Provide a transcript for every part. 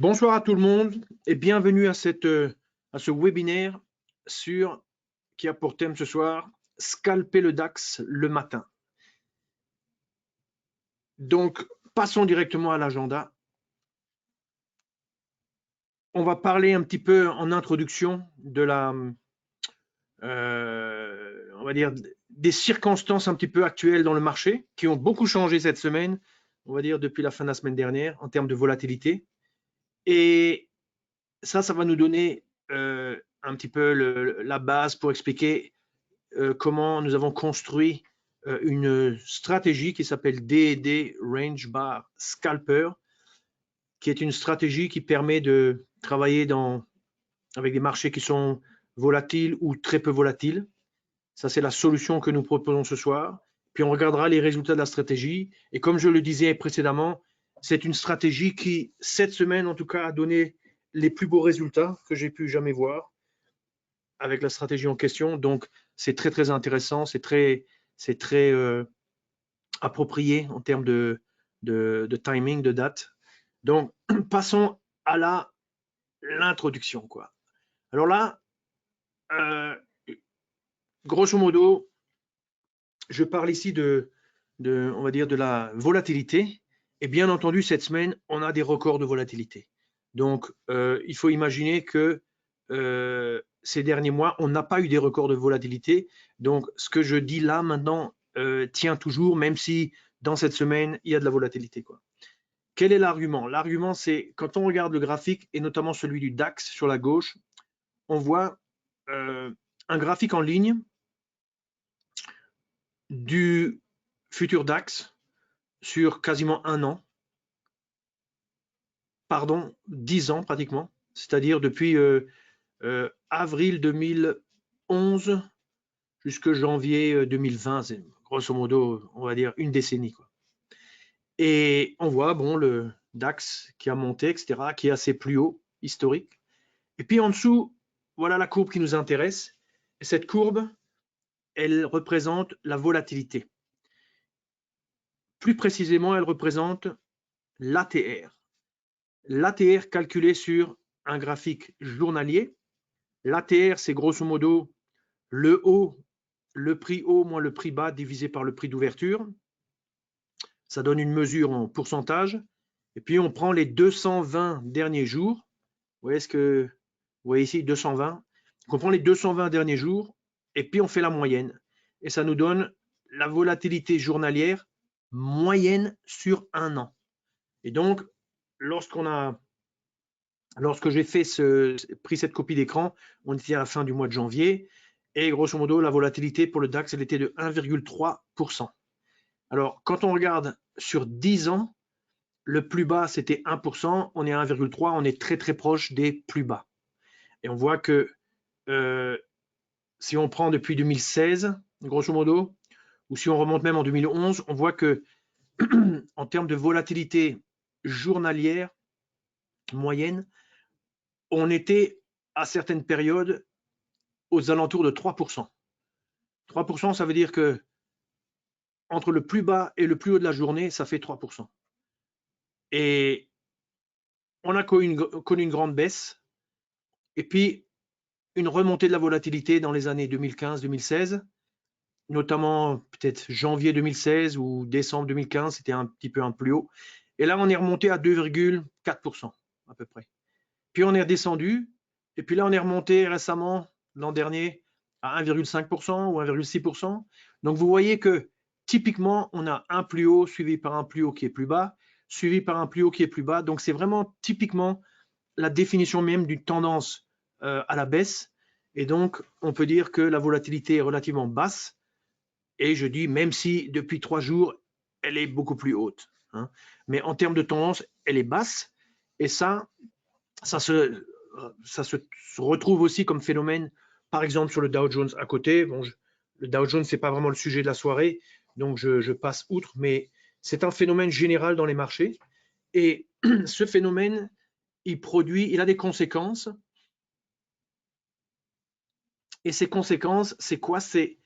Bonsoir à tout le monde et bienvenue à ce webinaire qui a pour thème ce soir scalper le DAX le matin. Donc, passons directement à l'agenda. On va parler un petit peu en introduction de on va dire, des circonstances un petit peu actuelles dans le marché qui ont beaucoup changé cette semaine, on va dire depuis la fin de la semaine dernière en termes de volatilité. Et ça va nous donner un petit peu la base pour expliquer comment nous avons construit une stratégie qui s'appelle DD Range Bar Scalper, qui est une stratégie qui permet de travailler avec des marchés qui sont volatiles ou très peu volatiles. Ça, c'est la solution que nous proposons ce soir. Puis on regardera les résultats de la stratégie. Et comme je le disais précédemment, c'est une stratégie qui, cette semaine en tout cas, a donné les plus beaux résultats que j'ai pu jamais voir avec la stratégie en question. Donc, c'est très, très intéressant. C'est très approprié en termes de timing, de date. Donc, passons à l'introduction, quoi. Alors là, grosso modo, je parle ici on va dire, de la volatilité. Et bien entendu, cette semaine, on a des records de volatilité. Donc, il faut imaginer que ces derniers mois, on n'a pas eu des records de volatilité. Donc, ce que je dis là maintenant tient toujours, même si dans cette semaine, il y a de la volatilité, quoi. Quel est l'argument? L'argument, c'est quand on regarde le graphique, et notamment celui du DAX sur la gauche, on voit un graphique en ligne du futur DAX sur quasiment 1 an, pardon, 10 ans pratiquement, c'est-à-dire depuis avril 2011 jusqu'à janvier 2020, c'est grosso modo, on va dire, une décennie, quoi. Et on voit, bon, le DAX qui a monté, etc., qui est assez plus haut, historique. Et puis en dessous, voilà la courbe qui nous intéresse. Et cette courbe, elle représente la volatilité. Plus précisément, elle représente l'ATR. L'ATR calculé sur un graphique journalier. L'ATR, c'est grosso modo le prix haut moins le prix bas divisé par le prix d'ouverture. Ça donne une mesure en pourcentage. Et puis, on prend les 220 derniers jours. Vous voyez ici, 220. Donc, on prend les 220 derniers jours et puis on fait la moyenne. Et ça nous donne la volatilité journalière moyenne sur 1 an. Et donc, lorsque j'ai pris cette copie d'écran, on était à la fin du mois de janvier et grosso modo, la volatilité pour le DAX, elle était de 1,3%. Alors, quand on regarde sur 10 ans, le plus bas, c'était 1%, on est à 1,3%, on est très très proche des plus bas. Et on voit que si on prend depuis 2016, grosso modo, ou si on remonte même en 2011, on voit que en termes de volatilité journalière moyenne, on était à certaines périodes aux alentours de 3%. 3%, ça veut dire que entre le plus bas et le plus haut de la journée, ça fait 3%. Et on a connu une grande baisse et puis une remontée de la volatilité dans les années 2015-2016, notamment peut-être janvier 2016 ou décembre 2015, c'était un petit peu un plus haut. Et là, on est remonté à 2,4% à peu près. Puis on est redescendu, et puis là, on est remonté récemment, l'an dernier, à 1,5% ou 1,6%. Donc, vous voyez que typiquement, on a un plus haut suivi par un plus haut qui est plus bas, suivi par un plus haut qui est plus bas. Donc, c'est vraiment typiquement la définition même d'une tendance à la baisse. Et donc, on peut dire que la volatilité est relativement basse. Et je dis, même si depuis 3 jours, elle est beaucoup plus haute, hein. Mais en termes de tendance, elle est basse. Et ça se retrouve aussi comme phénomène, par exemple, sur le Dow Jones à côté. Bon, le Dow Jones, ce n'est pas vraiment le sujet de la soirée, donc je passe outre, mais c'est un phénomène général dans les marchés. Et ce phénomène, il a des conséquences. Et ces conséquences, c'est quoi? C'est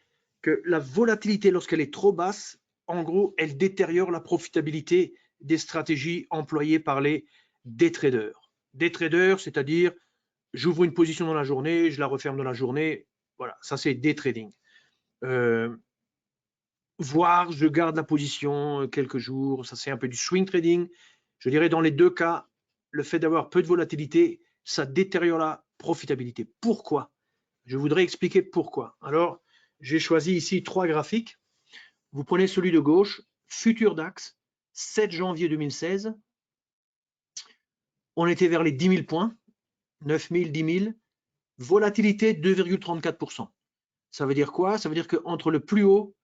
que la volatilité, lorsqu'elle est trop basse, en gros, elle détériore la profitabilité des stratégies employées par des traders. day trader, c'est-à-dire j'ouvre une position dans la journée, je la referme dans la journée. Voilà, ça c'est day trading. Voire je garde la position quelques jours, ça c'est un peu du swing trading. Je dirais dans les deux cas, le fait d'avoir peu de volatilité, ça détériore la profitabilité. Pourquoi? Je voudrais expliquer pourquoi. Alors, j'ai choisi ici 3 graphiques. Vous prenez celui de gauche, futur DAX, 7 janvier 2016. On était vers les 10 000 points, 9 000, 10 000. Volatilité 2,34%. Ça veut dire quoi? Ça veut dire qu'entre le plus haut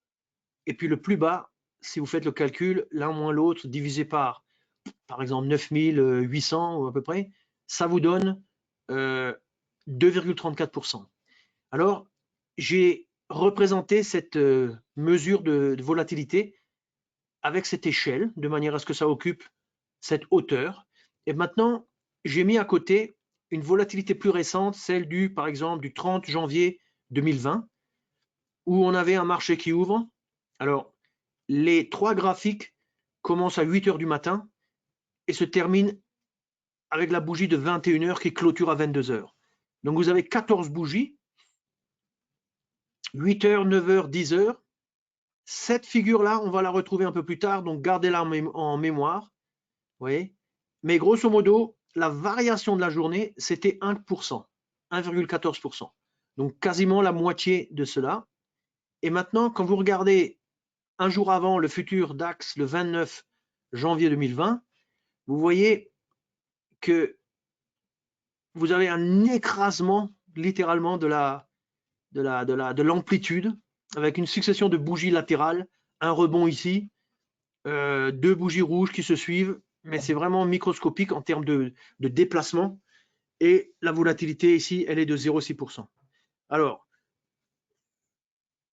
et puis le plus bas, si vous faites le calcul, l'un moins l'autre, divisé par exemple 9800 ou à peu près, ça vous donne 2,34%. Alors, j'ai représenté cette mesure de volatilité avec cette échelle, de manière à ce que ça occupe cette hauteur. Et maintenant, j'ai mis à côté une volatilité plus récente, celle par exemple, du 30 janvier 2020, où on avait un marché qui ouvre. Alors, les 3 graphiques commencent à 8 heures du matin et se terminent avec la bougie de 21 heures qui clôture à 22 heures. Donc, vous avez 14 bougies, 8 heures, 9 heures, 10 heures. Cette figure-là, on va la retrouver un peu plus tard, donc gardez-la en mémoire. Vous voyez? Mais grosso modo, la variation de la journée, c'était 1%, 1,14%. Donc, quasiment la moitié de cela. Et maintenant, quand vous regardez un jour avant le futur DAX, le 29 janvier 2020, vous voyez que vous avez un écrasement littéralement de l'amplitude avec une succession de bougies latérales, un rebond ici, 2 bougies rouges qui se suivent, mais c'est vraiment microscopique en termes de déplacement et la volatilité ici, elle est de 0,6%. Alors,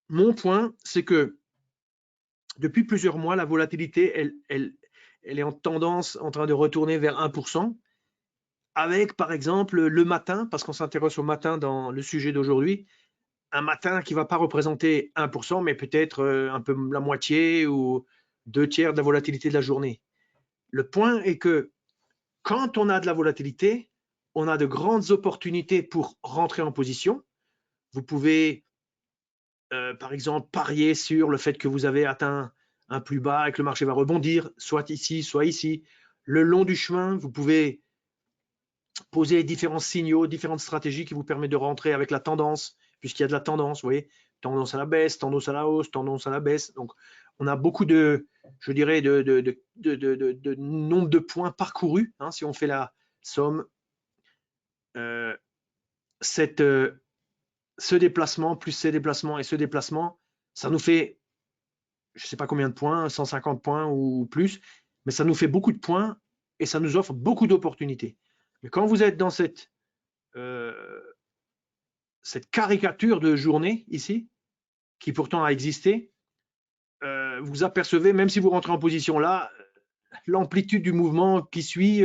mon point, c'est que depuis plusieurs mois, la volatilité, elle est en tendance en train de retourner vers 1%, avec par exemple le matin, parce qu'on s'intéresse au matin dans le sujet d'aujourd'hui, un matin qui ne va pas représenter 1%, mais peut-être un peu la moitié ou 2/3 de la volatilité de la journée. Le point est que quand on a de la volatilité, on a de grandes opportunités pour rentrer en position. Vous pouvez, par exemple, parier sur le fait que vous avez atteint un plus bas et que le marché va rebondir, soit ici, soit ici. Le long du chemin, vous pouvez poser différents signaux, différentes stratégies qui vous permettent de rentrer avec la tendance, puisqu'il y a de la tendance, vous voyez, tendance à la baisse, tendance à la hausse, tendance à la baisse. Donc, on a beaucoup de, je dirais, de nombre de points parcourus, hein, si on fait la somme. Ce déplacement plus ces déplacements et ce déplacement, ça nous fait, je ne sais pas combien de points, 150 points ou plus, mais ça nous fait beaucoup de points et ça nous offre beaucoup d'opportunités. Mais quand vous êtes dans cette caricature de journée ici, qui pourtant a existé, vous apercevez, même si vous rentrez en position là, l'amplitude du mouvement qui suit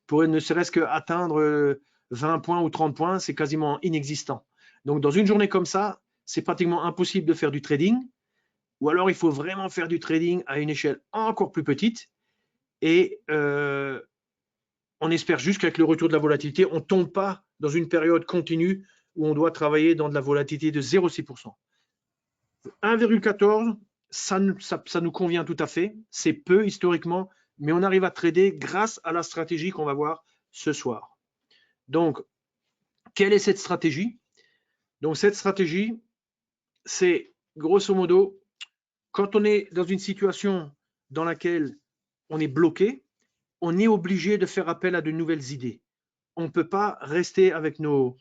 pourrait ne serait-ce qu'atteindre 20 points ou 30 points, c'est quasiment inexistant. Donc dans une journée comme ça, c'est pratiquement impossible de faire du trading, ou alors il faut vraiment faire du trading à une échelle encore plus petite, et on espère juste qu'avec le retour de la volatilité, on ne tombe pas dans une période continue où on doit travailler dans de la volatilité de 0,6%. 1,14, ça nous convient tout à fait, c'est peu historiquement, mais on arrive à trader grâce à la stratégie qu'on va voir ce soir. Donc, quelle est cette stratégie? Donc, cette stratégie, c'est grosso modo, quand on est dans une situation dans laquelle on est bloqué, on est obligé de faire appel à de nouvelles idées. On ne peut pas rester avec nos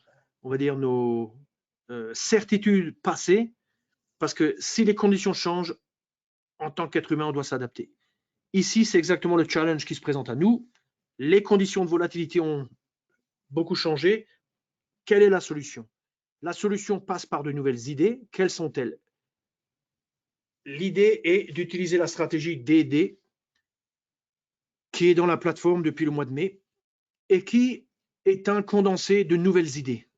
certitudes passées, parce que si les conditions changent, en tant qu'être humain, on doit s'adapter. Ici, c'est exactement le challenge qui se présente à nous. Les conditions de volatilité ont beaucoup changé. Quelle est la solution? La solution passe par de nouvelles idées. Quelles sont-elles? L'idée est d'utiliser la stratégie DD qui est dans la plateforme depuis le mois de mai et qui est un condensé de nouvelles idées.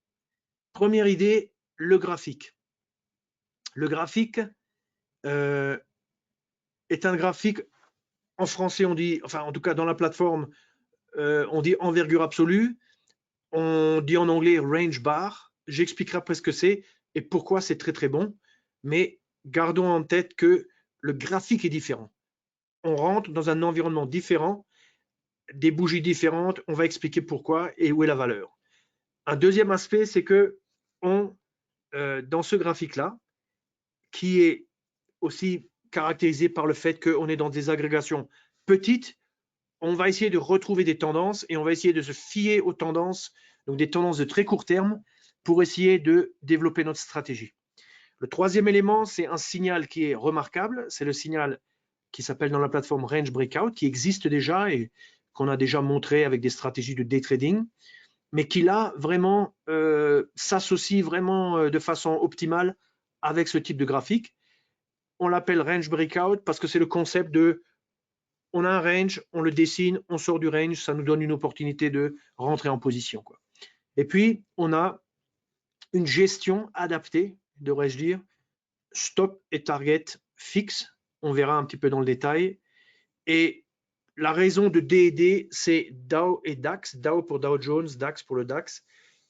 Première idée, le graphique. Le graphique est un graphique, en français on dit, enfin en tout cas dans la plateforme, on dit envergure absolue, on dit en anglais range bar. J'expliquerai après ce que c'est et pourquoi c'est très très bon. Mais gardons en tête que le graphique est différent. On rentre dans un environnement différent, des bougies différentes, on va expliquer pourquoi et où est la valeur. Un deuxième aspect, c'est que dans ce graphique-là, qui est aussi caractérisé par le fait qu'on est dans des agrégations petites, on va essayer de retrouver des tendances et on va essayer de se fier aux tendances, donc des tendances de très court terme, pour essayer de développer notre stratégie. Le troisième élément, c'est un signal qui est remarquable, c'est le signal qui s'appelle dans la plateforme Range Breakout, qui existe déjà et qu'on a déjà montré avec des stratégies de day trading, mais qui là vraiment s'associe vraiment de façon optimale avec ce type de graphique. On l'appelle Range Breakout parce que c'est le concept de on a un range, on le dessine, on sort du range, ça nous donne une opportunité de rentrer en position, quoi. Et puis, on a une gestion adaptée, devrais-je dire, stop et target fixe. On verra un petit peu dans le détail. Et la raison de D&D, c'est Dow et DAX. Dow pour Dow Jones, DAX pour le DAX.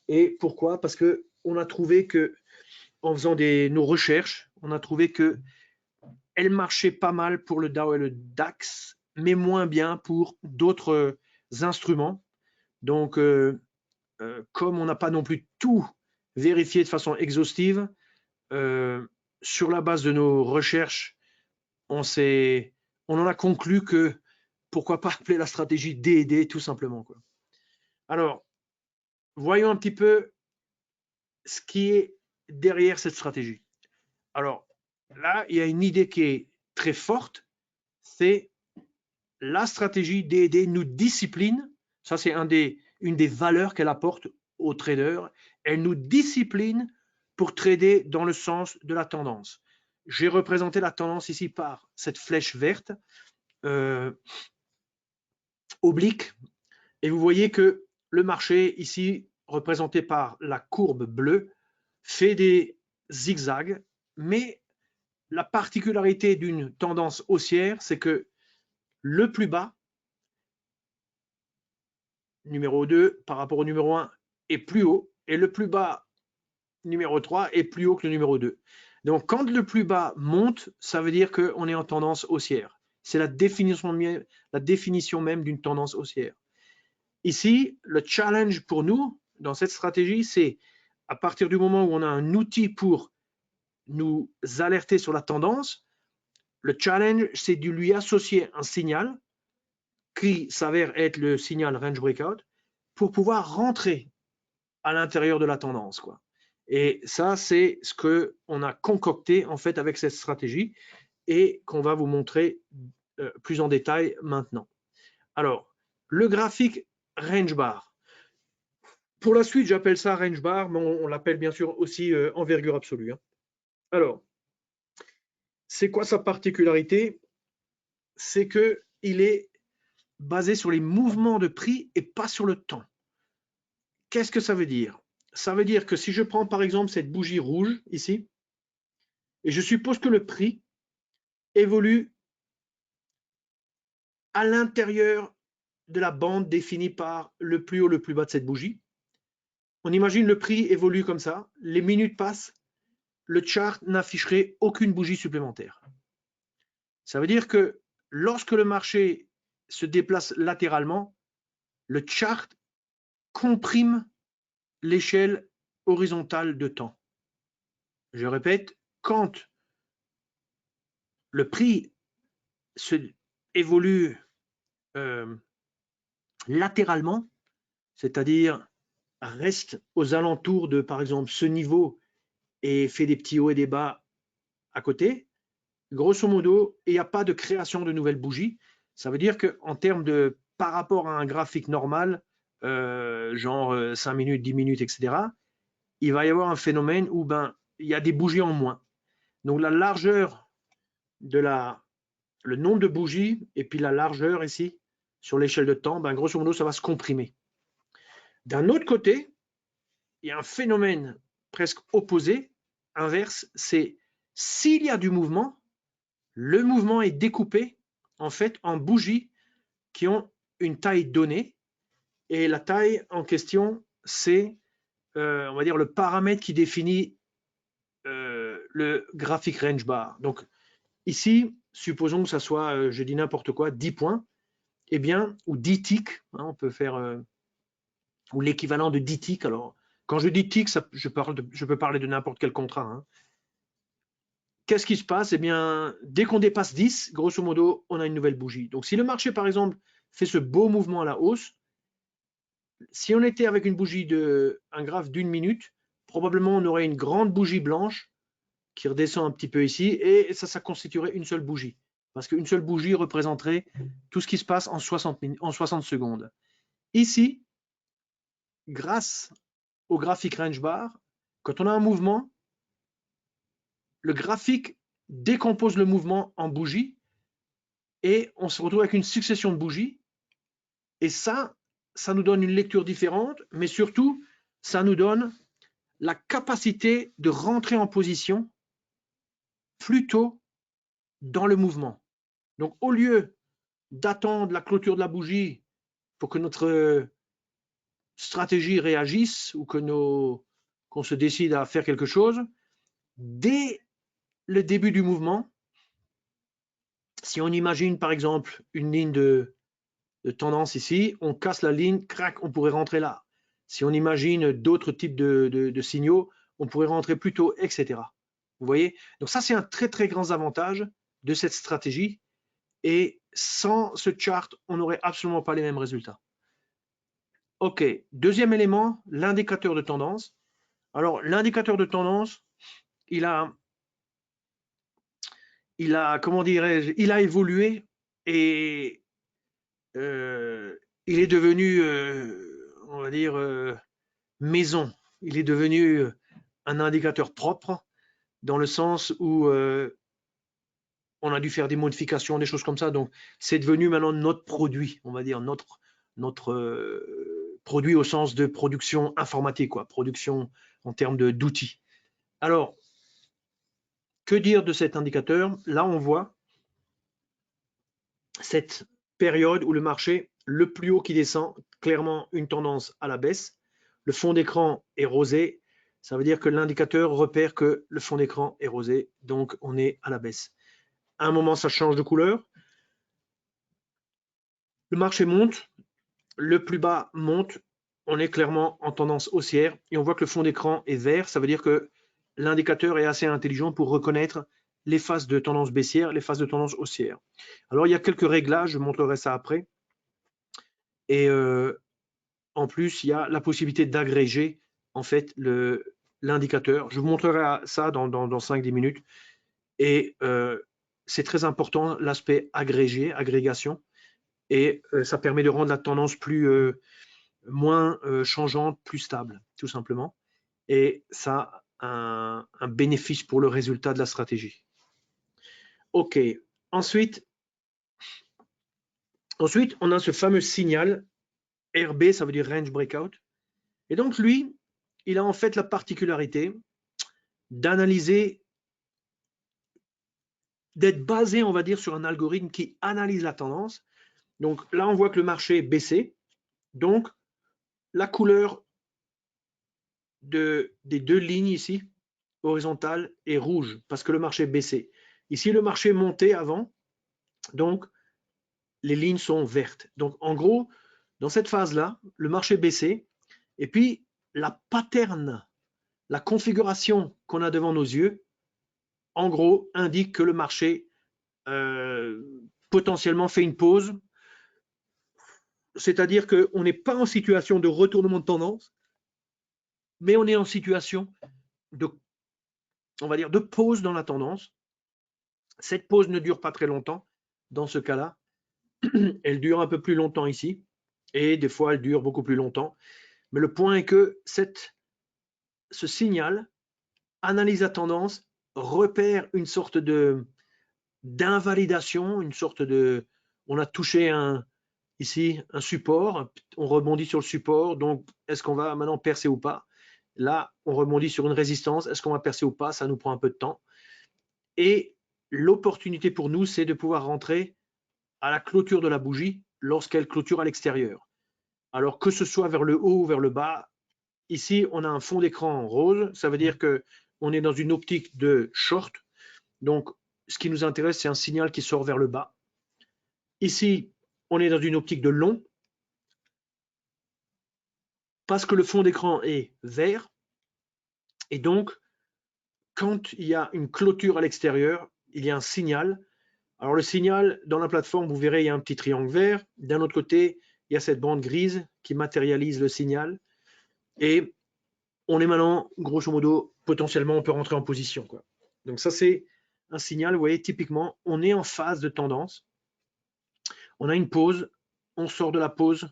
Et pourquoi? Parce qu'on a trouvé que, en faisant nos recherches, on a trouvé que elle marchait pas mal pour le Dow et le DAX, mais moins bien pour d'autres instruments. Donc, comme on n'a pas non plus tout vérifié de façon exhaustive, sur la base de nos recherches, on en a conclu que pourquoi pas appeler la stratégie D&D tout simplement, quoi. Alors, voyons un petit peu ce qui est derrière cette stratégie. Alors, là, il y a une idée qui est très forte, c'est la stratégie D&D nous discipline. Ça, c'est une des valeurs qu'elle apporte aux traders. Elle nous discipline pour trader dans le sens de la tendance. J'ai représenté la tendance ici par cette flèche verte oblique. Et vous voyez que le marché, ici, représenté par la courbe bleue, fait des zigzags. Mais la particularité d'une tendance haussière, c'est que le plus bas, numéro 2 par rapport au numéro 1 est plus haut et le plus bas, numéro 3, est plus haut que le numéro 2. Donc quand le plus bas monte, ça veut dire qu'on est en tendance haussière. C'est la définition même d'une tendance haussière. Ici, le challenge pour nous dans cette stratégie, c'est à partir du moment où on a un outil pour nous alerter sur la tendance, le challenge, c'est de lui associer un signal qui s'avère être le signal range breakout pour pouvoir rentrer à l'intérieur de la tendance, quoi. Et ça, c'est ce qu'on a concocté en fait avec cette stratégie et qu'on va vous montrer plus en détail maintenant. Alors, le graphique range bar. Pour la suite, j'appelle ça range bar, mais on l'appelle bien sûr aussi envergure absolue, hein. Alors, c'est quoi sa particularité? C'est qu'il est basé sur les mouvements de prix et pas sur le temps. Qu'est-ce que ça veut dire? Ça veut dire que si je prends par exemple cette bougie rouge ici, et je suppose que le prix évolue à l'intérieur de la bande définie par le plus haut, le plus bas de cette bougie. On imagine le prix évolue comme ça, les minutes passent, le chart n'afficherait aucune bougie supplémentaire. Ça veut dire que lorsque le marché se déplace latéralement, le chart comprime l'échelle horizontale de temps. Je répète, quand le prix évolue latéralement, c'est-à-dire reste aux alentours de, par exemple, ce niveau et fait des petits hauts et des bas à côté, grosso modo, il n'y a pas de création de nouvelles bougies. Ça veut dire qu'en termes de, par rapport à un graphique normal, genre 5 minutes, 10 minutes, etc., il va y avoir un phénomène où il y a des bougies en moins. Donc la largeur de le nombre de bougies et puis la largeur ici, sur l'échelle de temps, grosso modo, ça va se comprimer. D'un autre côté, il y a un phénomène presque opposé, inverse, c'est s'il y a du mouvement, le mouvement est découpé en fait en bougies qui ont une taille donnée Et la taille en question, c'est, on va dire, le paramètre qui définit le graphic range bar. Donc ici, supposons que ça soit, je dis n'importe quoi, 10 points, eh bien, ou 10 ticks, hein, on peut faire, ou l'équivalent de 10 ticks. Alors, quand je dis ticks, je peux parler de n'importe quel contrat. Hein. Qu'est-ce qui se passe? Eh bien, dès qu'on dépasse 10, grosso modo, on a une nouvelle bougie. Donc, si le marché, par exemple, fait ce beau mouvement à la hausse, si on était avec une bougie un graphe d'une minute, probablement on aurait une grande bougie blanche qui redescend un petit peu ici, et ça constituerait une seule bougie. Parce qu'une seule bougie représenterait tout ce qui se passe en 60 secondes. Ici, grâce au graphique range bar, quand on a un mouvement, le graphique décompose le mouvement en bougies et on se retrouve avec une succession de bougies. Et ça nous donne une lecture différente, mais surtout, ça nous donne la capacité de rentrer en position plus tôt dans le mouvement. Donc, au lieu d'attendre la clôture de la bougie pour que notre stratégie réagisse ou qu'on se décide à faire quelque chose, dès le début du mouvement, si on imagine par exemple une ligne de tendance ici, on casse la ligne, crac, on pourrait rentrer là. Si on imagine d'autres types de signaux, on pourrait rentrer plus tôt, etc. Vous voyez? Donc ça, c'est un très très grand avantage de cette stratégie. Et sans ce chart, on n'aurait absolument pas les mêmes résultats. OK, deuxième élément, l'indicateur de tendance. Alors, l'indicateur de tendance, il a comment dirais-je, il a évolué et il est devenu, on va dire, maison. Il est devenu un indicateur propre dans le sens où on a dû faire des modifications, des choses comme ça. Donc, c'est devenu maintenant notre produit, on va dire, notre produit au sens de production informatique, quoi, production en termes d'outils. Alors, que dire de cet indicateur? Là, on voit cette période où le marché, le plus haut qui descend, clairement une tendance à la baisse. Le fond d'écran est rosé. Ça veut dire que l'indicateur repère que le fond d'écran est rosé, donc on est à la baisse. À un moment, ça change de couleur. Le marché monte, le plus bas monte, on est clairement en tendance haussière et on voit que le fond d'écran est vert. Ça veut dire que l'indicateur est assez intelligent pour reconnaître les phases de tendance baissière, les phases de tendance haussière. Alors, il y a quelques réglages, je montrerai ça après. Et en plus, il y a la possibilité d'agréger en fait l'indicateur. Je vous montrerai ça dans 5-10 minutes. Et c'est très important l'aspect agrégation. Et ça permet de rendre la tendance moins changeante, plus stable, tout simplement. Et ça a un bénéfice pour le résultat de la stratégie. OK. Ensuite, on a ce fameux signal RB, ça veut dire Range Breakout. Et donc, lui, il a en fait la particularité d'analyser, d'être basé, on va dire, sur un algorithme qui analyse la tendance. Donc là, on voit que le marché est baissé. Donc, la couleur des deux lignes ici, horizontale, est rouge parce que le marché est baissé. Ici, le marché est monté avant, donc les lignes sont vertes. Donc, en gros, dans cette phase-là, le marché est baissé et puis la pattern, la configuration qu'on a devant nos yeux, en gros, indique que le marché potentiellement fait une pause. C'est-à-dire qu'on n'est pas en situation de retournement de tendance, mais on est en situation on va dire, de pause dans la tendance. Cette pause ne dure pas très longtemps dans ce cas-là. Elle dure un peu plus longtemps ici, et des fois elle dure beaucoup plus longtemps. Mais le point est que ce signal analyse la tendance, repère une sorte d'invalidation, une sorte on a touché ici un support, on rebondit sur le support, donc est-ce qu'on va maintenant percer ou pas? Là, on rebondit sur une résistance, est-ce qu'on va percer ou pas? Ça nous prend un peu de temps. Et l'opportunité pour nous, c'est de pouvoir rentrer à la clôture de la bougie lorsqu'elle clôture à l'extérieur. Alors que ce soit vers le haut ou vers le bas, ici, on a un fond d'écran rose. Ça veut dire qu'on est dans une optique de short. Donc, ce qui nous intéresse, c'est un signal qui sort vers le bas. Ici, on est dans une optique de long. Parce que le fond d'écran est vert. Et donc, quand il y a une clôture à l'extérieur, il y a un signal. Alors, le signal, dans la plateforme, vous verrez, il y a un petit triangle vert. D'un autre côté, il y a cette bande grise qui matérialise le signal. Et on est maintenant, grosso modo, potentiellement, on peut rentrer en position, quoi. Donc ça, c'est un signal, vous voyez, typiquement, on est en phase de tendance. On a une pause, on sort de la pause,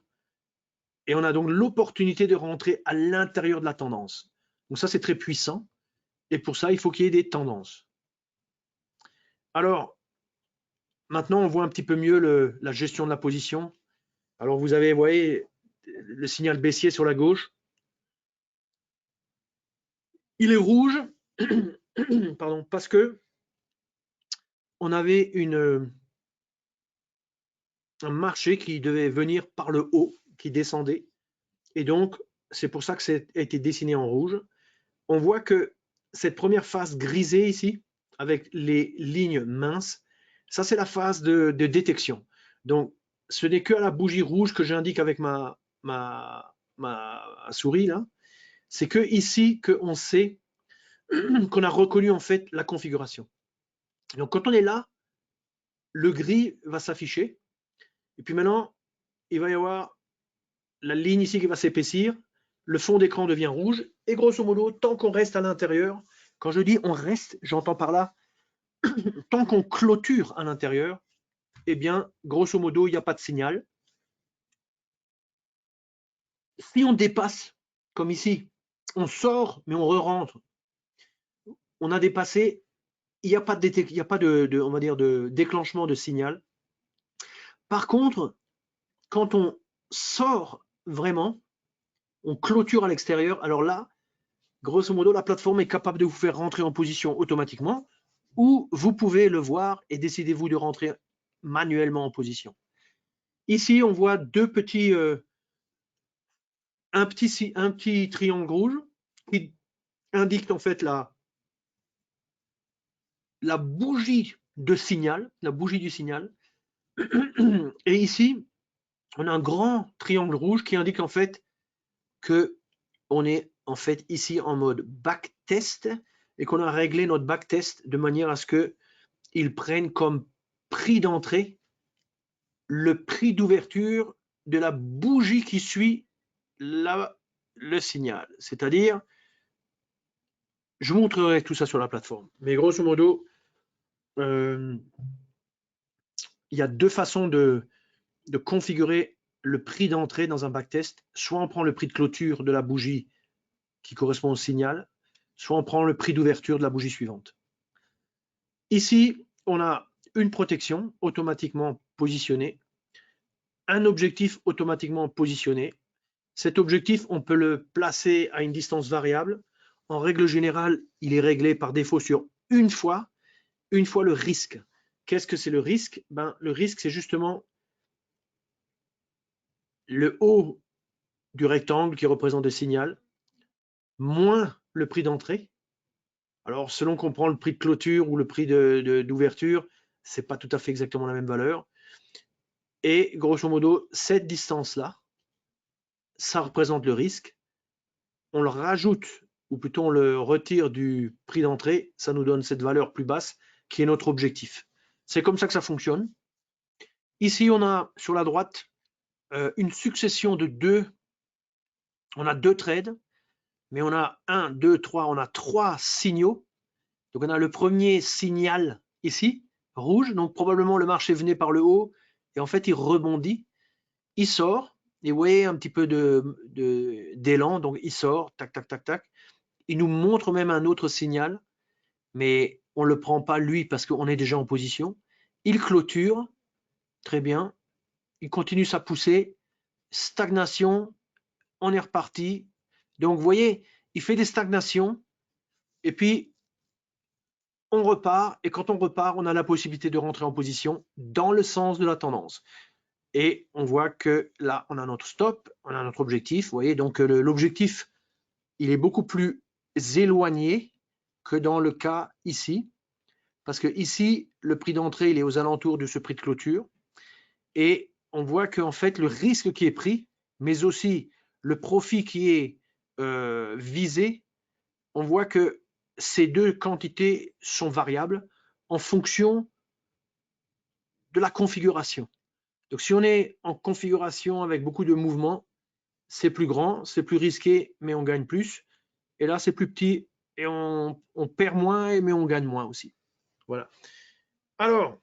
et on a donc l'opportunité de rentrer à l'intérieur de la tendance. Donc ça, c'est très puissant, et pour ça, il faut qu'il y ait des tendances. Alors, maintenant, on voit un petit peu mieux la gestion de la position. Alors, vous avez, vous voyez, le signal baissier sur la gauche. Il est rouge, pardon, parce que on avait un marché qui devait venir par le haut, qui descendait. Et donc, c'est pour ça que ça a été dessiné en rouge. On voit que cette première phase grisée ici, avec les lignes minces, ça c'est la phase de détection. Donc, ce n'est que à la bougie rouge que j'indique avec ma souris là. C'est que ici qu'on sait qu'on a reconnu en fait la configuration. Donc, quand on est là, le gris va s'afficher. Et puis maintenant, il va y avoir la ligne ici qui va s'épaissir, le fond d'écran devient rouge, et grosso modo, tant qu'on reste à l'intérieur, quand je dis on reste, j'entends par là, tant qu'on clôture à l'intérieur, eh bien, grosso modo, il n'y a pas de signal. Si on dépasse, comme ici, on sort, mais on re-rentre, on a dépassé, il n'y a pas de, on va dire, de déclenchement de signal. Par contre, quand on sort vraiment, on clôture à l'extérieur, alors là, grosso modo, la plateforme est capable de vous faire rentrer en position automatiquement, ou vous pouvez le voir et décidez-vous de rentrer manuellement en position. Ici, on voit un petit triangle rouge qui indique en fait la bougie de signal, la bougie du signal. Et ici, on a un grand triangle rouge qui indique en fait que on est en fait ici en mode backtest et qu'on a réglé notre backtest de manière à ce que ils prennent comme prix d'entrée le prix d'ouverture de la bougie qui suit le signal. C'est-à-dire, je vous montrerai tout ça sur la plateforme. Mais grosso modo, il y a deux façons de configurer le prix d'entrée dans un backtest. Soit on prend le prix de clôture de la bougie qui correspond au signal, soit on prend le prix d'ouverture de la bougie suivante. Ici, on a une protection automatiquement positionnée, un objectif automatiquement positionné. Cet objectif, on peut le placer à une distance variable. En règle générale, il est réglé par défaut sur une fois le risque. Qu'est-ce que c'est le risque? Le risque, c'est justement le haut du rectangle qui représente le signal, moins le prix d'entrée. Alors, selon qu'on prend le prix de clôture ou le prix d'ouverture, ce n'est pas tout à fait exactement la même valeur. Et grosso modo, cette distance-là, ça représente le risque. On le rajoute, ou plutôt on le retire du prix d'entrée, ça nous donne cette valeur plus basse qui est notre objectif. C'est comme ça que ça fonctionne. Ici, on a sur la droite une succession de on a deux trades, mais on a 1, 2, 3, on a 3 signaux. Donc on a le premier signal ici, rouge, donc probablement le marché venait par le haut, et en fait il rebondit, il sort, et vous voyez un petit peu d'élan, donc il sort, tac, tac, tac, tac. Il nous montre même un autre signal, mais on ne le prend pas lui parce qu'on est déjà en position. Il clôture, très bien, il continue sa poussée, stagnation, on est reparti. Donc vous voyez, il fait des stagnations, et puis on repart, et quand on repart, on a la possibilité de rentrer en position dans le sens de la tendance. Et on voit que là, on a notre stop, on a notre objectif. Vous voyez, donc l'objectif, il est beaucoup plus éloigné que dans le cas ici. Parce que ici, le prix d'entrée, il est aux alentours de ce prix de clôture. Et on voit qu'en fait, le risque qui est pris, mais aussi le profit qui est visé, on voit que ces deux quantités sont variables en fonction de la configuration. Donc, si on est en configuration avec beaucoup de mouvements, c'est plus grand, c'est plus risqué, mais on gagne plus. Et là, c'est plus petit et on perd moins, mais on gagne moins aussi. Voilà. Alors,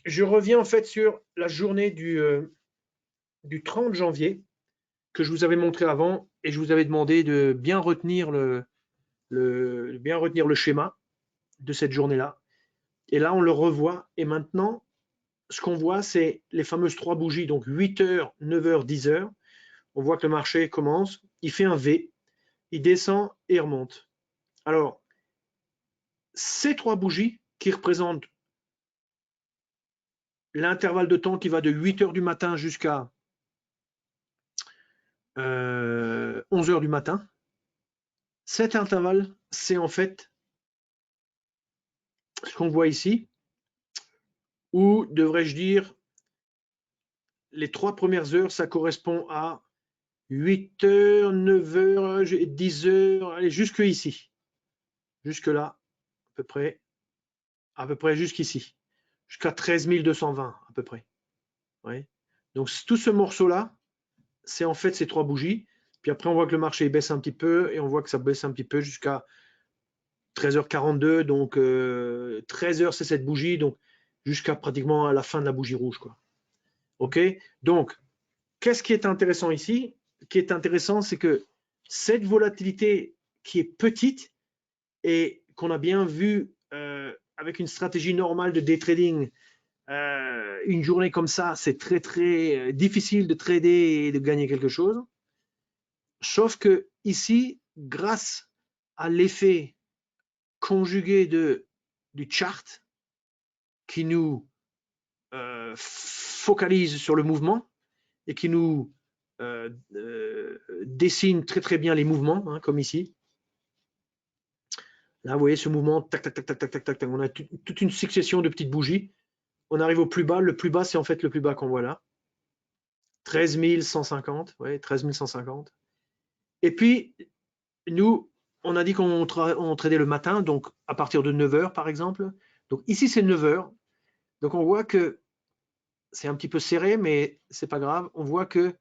je reviens en fait sur la journée du 30 janvier que je vous avais montré avant et je vous avais demandé de bien retenir bien retenir le schéma de cette journée-là. Et là, on le revoit. Et maintenant, ce qu'on voit, c'est les fameuses trois bougies, donc 8 heures, 9 heures, 10 heures. On voit que le marché commence, il fait un V, il descend et il remonte. Alors, ces trois bougies qui représentent l'intervalle de temps qui va de 8 heures du matin jusqu'à 11 heures du matin, cet intervalle, c'est en fait ce qu'on voit ici, ou devrais-je dire, les trois premières heures, ça correspond à 8 heures, 9 heures, 10 heures, allez, jusque ici. Jusque là, à peu près jusqu'ici. Jusqu'à 13 220 à peu près. Ouais. Donc tout ce morceau-là, c'est en fait ces trois bougies. Puis après, on voit que le marché baisse un petit peu et on voit que ça baisse un petit peu jusqu'à 13h42. Donc 13h, c'est cette bougie. Donc jusqu'à pratiquement à la fin de la bougie rouge, quoi. OK? Donc, qu'est-ce qui est intéressant ici? Ce qui est intéressant, c'est que cette volatilité qui est petite et qu'on a bien vu avec une stratégie normale de day trading, une journée comme ça, c'est très très difficile de trader et de gagner quelque chose. Sauf que ici, grâce à l'effet conjugué du chart qui nous focalise sur le mouvement et qui nous dessine très très bien les mouvements, hein, comme ici. Là, vous voyez ce mouvement, tac, tac, tac, tac, tac, tac, tac, tac. On a toute une succession de petites bougies. On arrive au plus bas. Le plus bas, c'est en fait le plus bas qu'on voit là. 13 150. Ouais, 13 150. Et puis, nous, on a dit qu'on tradait le matin, donc à partir de 9 heures, par exemple. Donc ici, c'est 9 heures. Donc on voit que c'est un petit peu serré, mais c'est pas grave. On voit que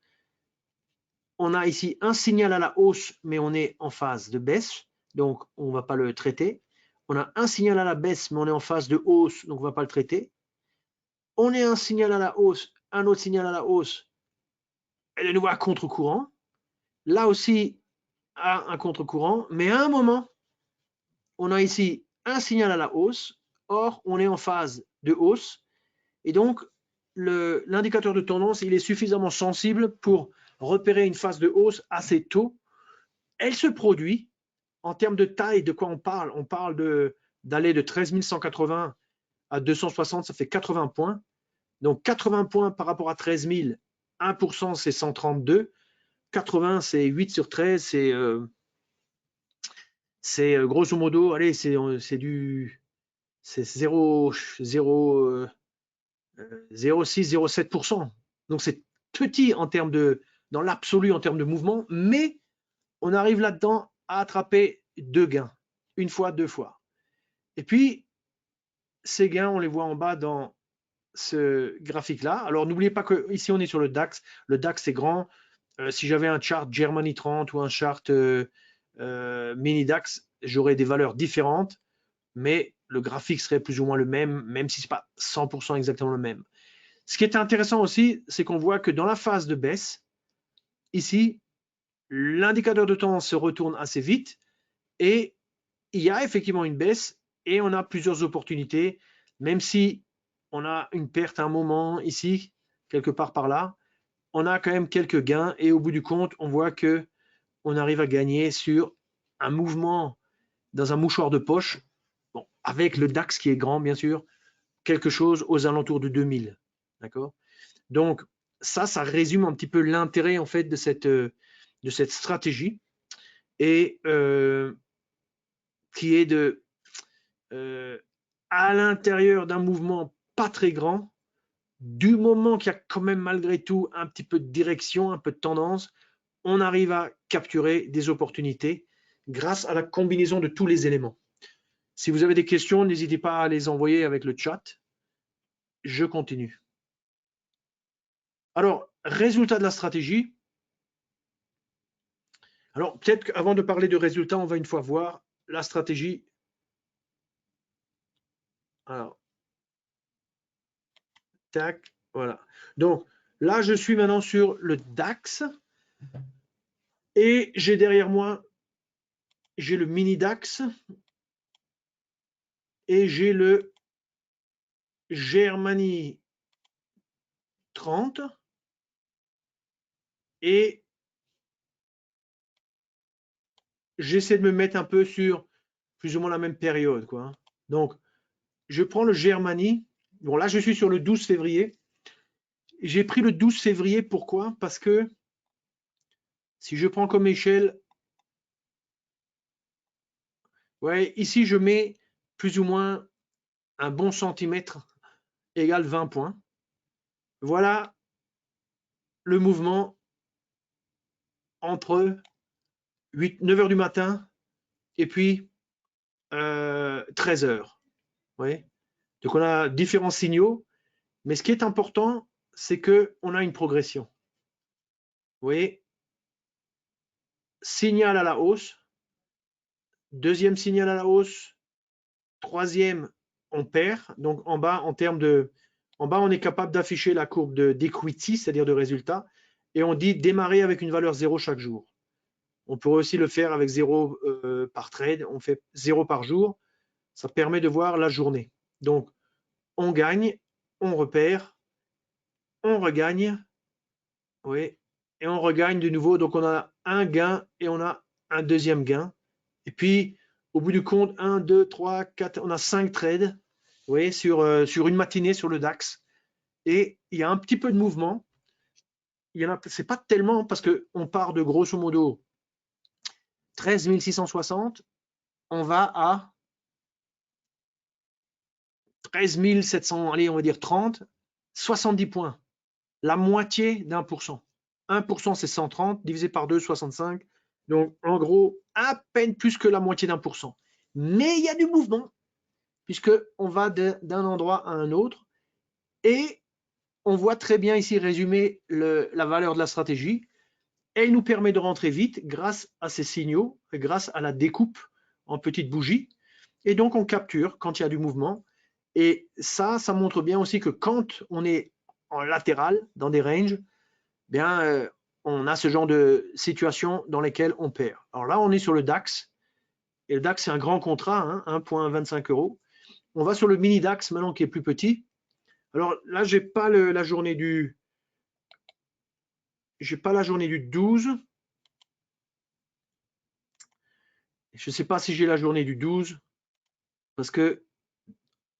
on a ici un signal à la hausse, mais on est en phase de baisse, donc on ne va pas le traiter. On a un signal à la baisse, mais on est en phase de hausse, donc on ne va pas le traiter. On est un signal à la hausse, un autre signal à la hausse, et de nouveau à contre-courant. Là aussi, à un contre-courant, mais à un moment, on a ici un signal à la hausse. Or, on est en phase de hausse, et donc l'indicateur de tendance, il est suffisamment sensible pour repérer une phase de hausse assez tôt. Elle se produit. En termes de taille, de quoi on parle? On parle d'aller de 13 180 à 260, ça fait 80 points. Donc 80 points par rapport à 13 000, 1% c'est 132. 80 c'est 8 sur 13, c'est grosso modo, allez, c'est 0,6, 0,7%. Donc c'est petit en termes dans l'absolu en termes de mouvement, mais on arrive là-dedans à attraper deux gains, une fois, deux fois. Et puis, ces gains, on les voit en bas dans ce graphique-là. Alors, n'oubliez pas qu'ici, on est sur le DAX. Le DAX, c'est grand. Si j'avais un chart Germany 30 ou un chart mini DAX, j'aurais des valeurs différentes, mais le graphique serait plus ou moins le même si ce n'est pas 100% exactement le même. Ce qui est intéressant aussi, c'est qu'on voit que dans la phase de baisse, ici, l'indicateur de temps se retourne assez vite et il y a effectivement une baisse et on a plusieurs opportunités, même si on a une perte à un moment ici, quelque part par là, on a quand même quelques gains et au bout du compte, on voit que on arrive à gagner sur un mouvement dans un mouchoir de poche, bon, avec le DAX qui est grand bien sûr, quelque chose aux alentours de 2000. D'accord? Donc, ça résume un petit peu l'intérêt en fait de cette stratégie et qui est de à l'intérieur d'un mouvement pas très grand, du moment qu'il y a quand même malgré tout un petit peu de direction, un peu de tendance, on arrive à capturer des opportunités grâce à la combinaison de tous les éléments. Si vous avez des questions, n'hésitez pas à les envoyer avec le chat. Je continue. Alors, résultat de la stratégie. Alors, peut-être qu'avant de parler de résultats, on va une fois voir la stratégie. Alors, tac, voilà. Donc, là, je suis maintenant sur le DAX et j'ai derrière moi, j'ai le mini DAX et j'ai le Germany 30 et j'essaie de me mettre un peu sur plus ou moins la même période, quoi. Donc, je prends le Germany. Bon, là, je suis sur le 12 février. J'ai pris le 12 février, pourquoi? Parce que si je prends comme échelle, ouais, ici, je mets plus ou moins un bon centimètre égale 20 points. Voilà le mouvement entre 9 heures du matin et puis 13 heures. Ouais. Donc, on a différents signaux. Mais ce qui est important, c'est qu'on a une progression. Vous voyez, signal à la hausse, deuxième signal à la hausse, troisième, on perd. Donc en bas, en bas, on est capable d'afficher la courbe d'equity, c'est-à-dire de résultat, et on dit démarrer avec une valeur 0 chaque jour. On pourrait aussi le faire avec 0 par trade, on fait 0 par jour. Ça permet de voir la journée. Donc, on gagne, on repère, on regagne, oui, et on regagne de nouveau. Donc, on a un gain et on a un deuxième gain. Et puis, au bout du compte, 1, 2, 3, 4, on a 5 trades, vous voyez, sur une matinée sur le DAX. Et il y a un petit peu de mouvement. C'est pas tellement parce qu'on part de grosso modo 13 660, on va à 13 700, allez, on va dire 30, 70 points. La moitié d'1%. 1%, c'est 130, divisé par 2, 65. Donc, en gros, à peine plus que la moitié d'1%. Mais il y a du mouvement, puisqu'on va d'un endroit à un autre. Et on voit très bien ici résumer la valeur de la stratégie. Elle nous permet de rentrer vite grâce à ces signaux, grâce à la découpe en petites bougies. Et donc, on capture quand il y a du mouvement. Et ça montre bien aussi que quand on est en latéral, dans des ranges, bien, on a ce genre de situation dans lesquelles on perd. Alors là, on est sur le DAX. Et le DAX, c'est un grand contrat, hein, 1,25 €. On va sur le mini DAX maintenant qui est plus petit. Alors là, j'ai pas la journée du 12. Je ne sais pas si j'ai la journée du 12 parce que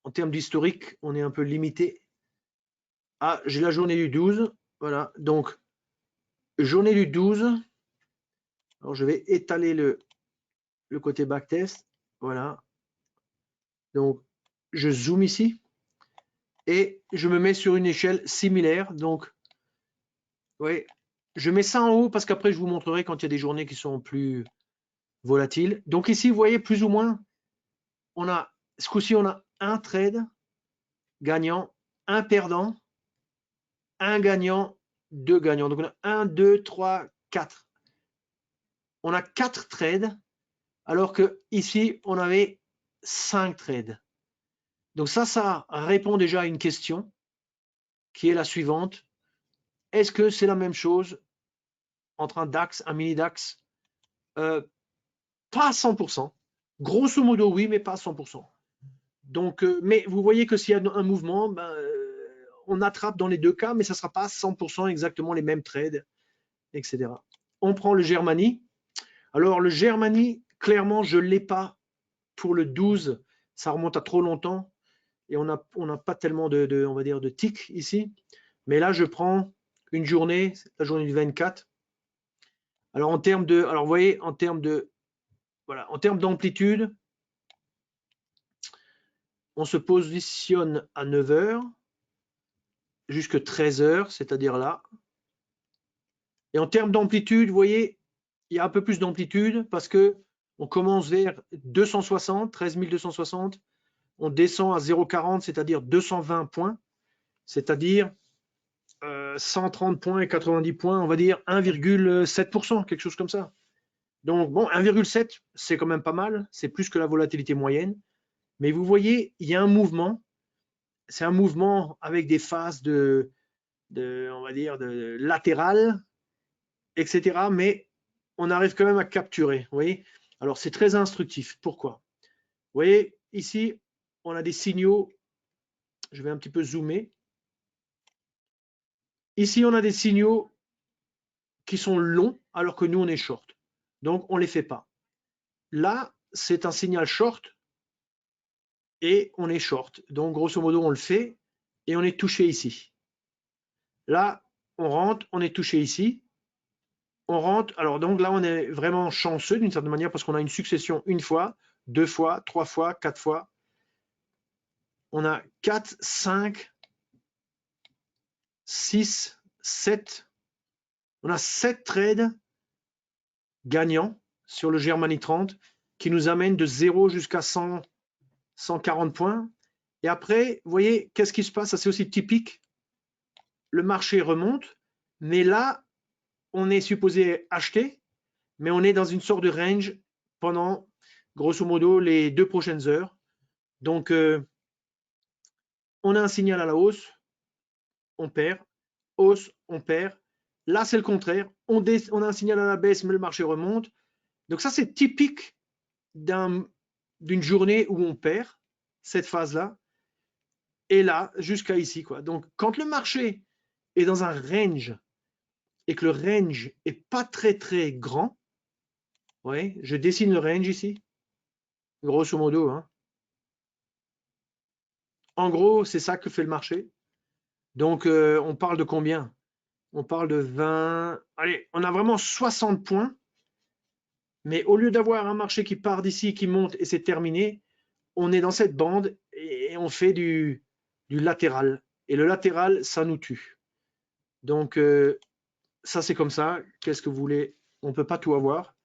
en termes d'historique, on est un peu limité. Ah, j'ai la journée du 12. Voilà. Donc, journée du 12. Alors, je vais étaler le côté backtest. Voilà. Donc, je zoome ici et je me mets sur une échelle similaire. Donc, oui, je mets ça en haut parce qu'après, je vous montrerai quand il y a des journées qui sont plus volatiles. Donc ici, vous voyez plus ou moins, ce coup-ci, on a un trade gagnant, un perdant, un gagnant, deux gagnants. Donc on a 1, 2, 3, 4. On a 4 trades, alors que ici, on avait 5 trades. Donc ça répond déjà à une question qui est la suivante. Est-ce que c'est la même chose entre un DAX, un mini DAX? Pas à 100%. Grosso modo, oui, mais pas à 100%. Donc, mais vous voyez que s'il y a un mouvement, ben, on attrape dans les deux cas, mais ça ne sera pas à 100% exactement les mêmes trades, etc. On prend le Germany. Alors, le Germany, clairement, je ne l'ai pas pour le 12. Ça remonte à trop longtemps et on n'a pas tellement on va dire, de tics ici. Mais là, je prends une journée, la journée du 24. Alors en termes de, alors vous voyez, en termes de, voilà, en termes d'amplitude, on se positionne à 9 heures jusqu'à 13 heures, c'est-à-dire là. Et en termes d'amplitude, vous voyez, il y a un peu plus d'amplitude parce que on commence vers 260, 13 260, on descend à 0,40, c'est-à-dire 220 points, c'est-à-dire 130 points et 90 points, on va dire 1,7%, quelque chose comme ça. Donc bon, 1,7, c'est quand même pas mal, c'est plus que la volatilité moyenne. Mais vous voyez, il y a un mouvement, c'est un mouvement avec des phases on va dire, de latérales, etc. Mais on arrive quand même à capturer, vous voyez. Alors c'est très instructif. Pourquoi? Vous voyez, ici, on a des signaux, je vais un petit peu zoomer. Ici, on a des signaux qui sont longs alors que nous, on est short. Donc, on ne les fait pas. Là, c'est un signal short et on est short. Donc, grosso modo, on le fait et on est touché ici. Là, on rentre, on est touché ici. On rentre. Alors, donc là, on est vraiment chanceux d'une certaine manière parce qu'on a une succession une fois, 2 fois, 3 fois, 4 fois. On a 4, 5, 6, 7. On a 7 trades gagnants sur le Germany 30 qui nous amènent de 0 jusqu'à 100, 140 points. Et après, vous voyez, qu'est-ce qui se passe? Ça, c'est aussi typique. Le marché remonte, mais là, on est supposé acheter, mais on est dans une sorte de range pendant, grosso modo, les 2 prochaines heures. Donc, on a un signal à la hausse, on perd. Hausse, on perd. Là, c'est le contraire. On a un signal à la baisse, mais le marché remonte. Donc, ça, c'est typique d'une journée où on perd cette phase-là. Et là, jusqu'à ici, quoi. Donc, quand le marché est dans un range et que le range est pas très, très grand, ouais, je dessine le range ici, grosso modo, hein. En gros, c'est ça que fait le marché. Donc, on parle de combien? On parle de 20. Allez, on a vraiment 60 points. Mais au lieu d'avoir un marché qui part d'ici, qui monte et c'est terminé, on est dans cette bande et on fait du latéral. Et le latéral, ça nous tue. Donc, ça, c'est comme ça. Qu'est-ce que vous voulez? On ne peut pas tout avoir.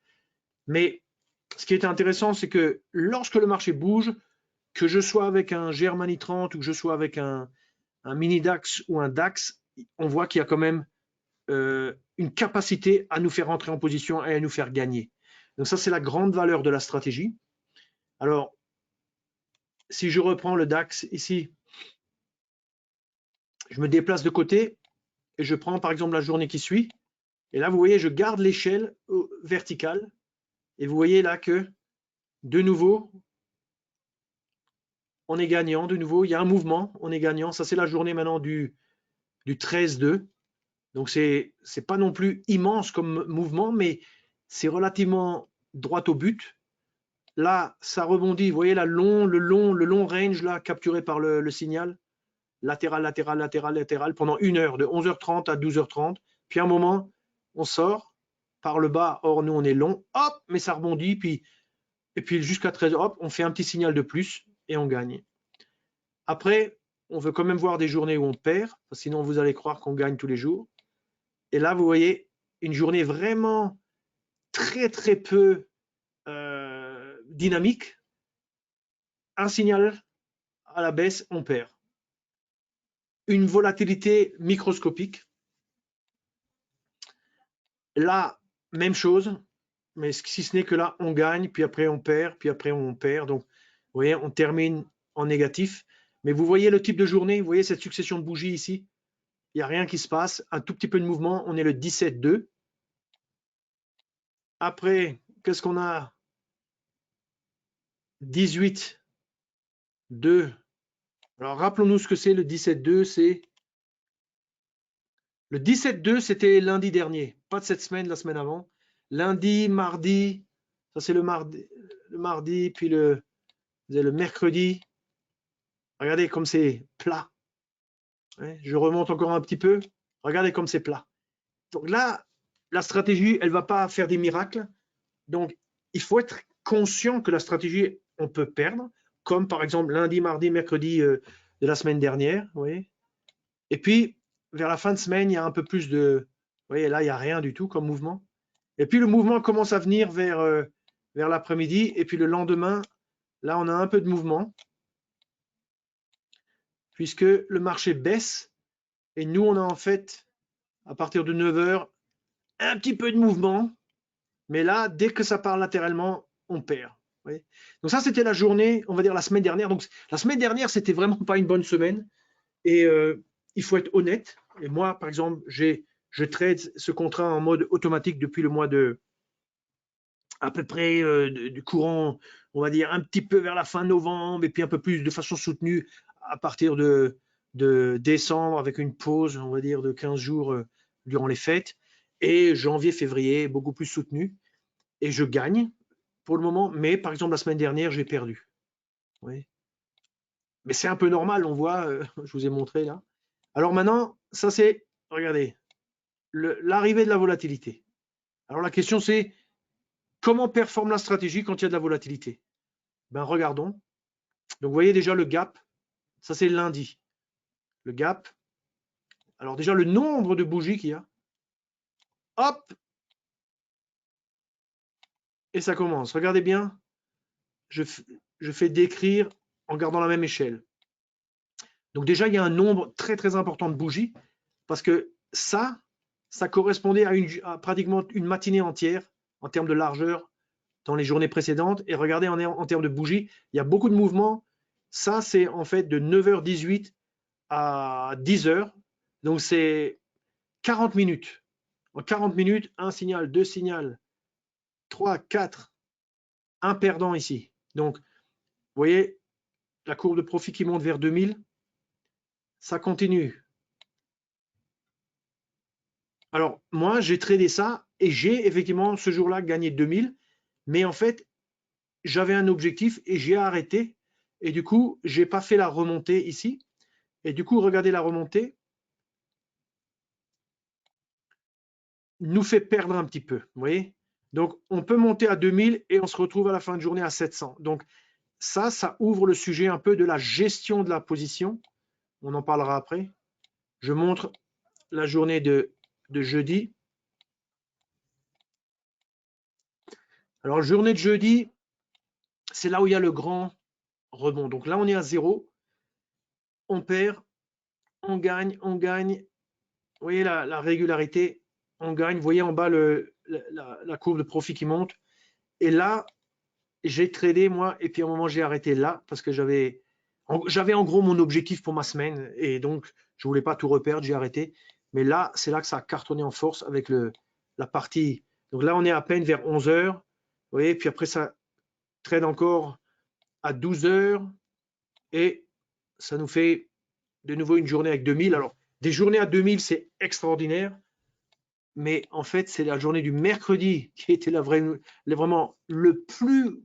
Mais ce qui est intéressant, c'est que lorsque le marché bouge, que je sois avec un Germany 30 ou que je sois avec un mini DAX ou un DAX, on voit qu'il y a quand même une capacité à nous faire entrer en position et à nous faire gagner. Donc ça, c'est la grande valeur de la stratégie. Alors, si je reprends le DAX ici, je me déplace de côté et je prends par exemple la journée qui suit. Et là, vous voyez, je garde l'échelle verticale. Et vous voyez là que, de nouveau, on est gagnant. De nouveau, il y a un mouvement, on est gagnant. Ça, c'est la journée maintenant du 13-2. Donc, c'est pas non plus immense comme mouvement, mais c'est relativement droit au but. Là, ça rebondit. Vous voyez là, le long range là, capturé par le signal. Latéral, latéral, latéral, latéral, pendant 1 heure, de 11h30 à 12h30. Puis à un moment, on sort par le bas. Or, nous, on est long. Hop, mais ça rebondit. Et puis jusqu'à 13h, hop, on fait un petit signal de plus et on gagne. Après, on veut quand même voir des journées où on perd, sinon vous allez croire qu'on gagne tous les jours. Et là, vous voyez, une journée vraiment très, très peu dynamique. Un signal à la baisse, on perd. Une volatilité microscopique. Là, même chose, mais si ce n'est que là, on gagne, puis après on perd, puis après on perd. Donc, vous voyez, on termine en négatif. Mais vous voyez le type de journée, vous voyez cette succession de bougies ici. Il n'y a rien qui se passe, un tout petit peu de mouvement. On est le 17-2. Après, qu'est-ce qu'on a? 18-2. Alors, rappelons-nous ce que c'est le 17-2. C'est le 17-2, c'était lundi dernier. Pas de cette semaine, la semaine avant. Lundi, mardi, ça c'est le mardi, puis le mercredi. Regardez comme c'est plat. Je remonte encore un petit peu. Regardez comme c'est plat. Donc là, la stratégie, elle ne va pas faire des miracles. Donc, il faut être conscient que la stratégie, on peut perdre, comme par exemple lundi, mardi, mercredi de la semaine dernière. Vous voyez. Et puis, vers la fin de semaine, il y a un peu plus de... Vous voyez, là, il n'y a rien du tout comme mouvement. Et puis, le mouvement commence à venir vers l'après-midi. Et puis, le lendemain, là, on a un peu de mouvement, puisque le marché baisse. Et nous, on a en fait, à partir de 9 heures, un petit peu de mouvement. Mais là, dès que ça part latéralement, on perd. Vous voyez. Donc ça, c'était la journée, on va dire la semaine dernière. Donc la semaine dernière, c'était vraiment pas une bonne semaine. Et il faut être honnête. Et moi, par exemple, je trade ce contrat en mode automatique depuis le mois de à peu près du courant, on va dire un petit peu vers la fin novembre, et puis un peu plus de façon soutenue à partir de décembre, avec une pause, on va dire, de 15 jours durant les fêtes. Et janvier, février, beaucoup plus soutenu. Et je gagne pour le moment. Mais par exemple, la semaine dernière, j'ai perdu. Oui. Mais c'est un peu normal, on voit, je vous ai montré là. Alors maintenant, ça c'est, regardez, l'arrivée de la volatilité. Alors la question c'est, comment performe la stratégie quand il y a de la volatilité? Ben regardons. Donc vous voyez déjà le gap, ça c'est lundi. Le gap. Alors déjà le nombre de bougies qu'il y a. Hop. Et ça commence. Regardez bien. Je fais décrire en gardant la même échelle. Donc déjà, il y a un nombre très très important de bougies parce que ça correspondait à pratiquement une matinée entière en termes de largeur dans les journées précédentes. Et regardez en termes de bougies, il y a beaucoup de mouvements. Ça, c'est en fait de 9h18 à 10h. Donc c'est 40 minutes. En 40 minutes, un signal, deux signaux, 3, 4, un perdant ici. Donc, vous voyez la courbe de profit qui monte vers 2000. Ça continue. Alors, moi, j'ai tradé ça et j'ai effectivement ce jour-là gagné 2000. Mais en fait, j'avais un objectif et j'ai arrêté. Et du coup, je n'ai pas fait la remontée ici. Et du coup, regardez la remontée. Nous fait perdre un petit peu. Vous voyez? Donc, on peut monter à 2000 et on se retrouve à la fin de journée à 700. Donc, ça ouvre le sujet un peu de la gestion de la position. On en parlera après. Je montre la journée de jeudi. Alors, journée de jeudi, c'est là où il y a le grand rebond. Donc là, on est à 0. On perd, on gagne, on gagne. Vous voyez la régularité, on gagne. Vous voyez en bas la courbe de profit qui monte. Et là, j'ai tradé moi, et puis à un moment, j'ai arrêté là parce que j'avais en gros mon objectif pour ma semaine. Et donc, je ne voulais pas tout reperdre, j'ai arrêté. Mais là, c'est là que ça a cartonné en force avec la partie. Donc là, on est à peine vers 11 heures. Vous voyez, puis après, ça trade encore à 12 heures. Et ça nous fait de nouveau une journée avec 2000. Alors, des journées à 2000, c'est extraordinaire. Mais en fait, c'est la journée du mercredi qui était vraiment le plus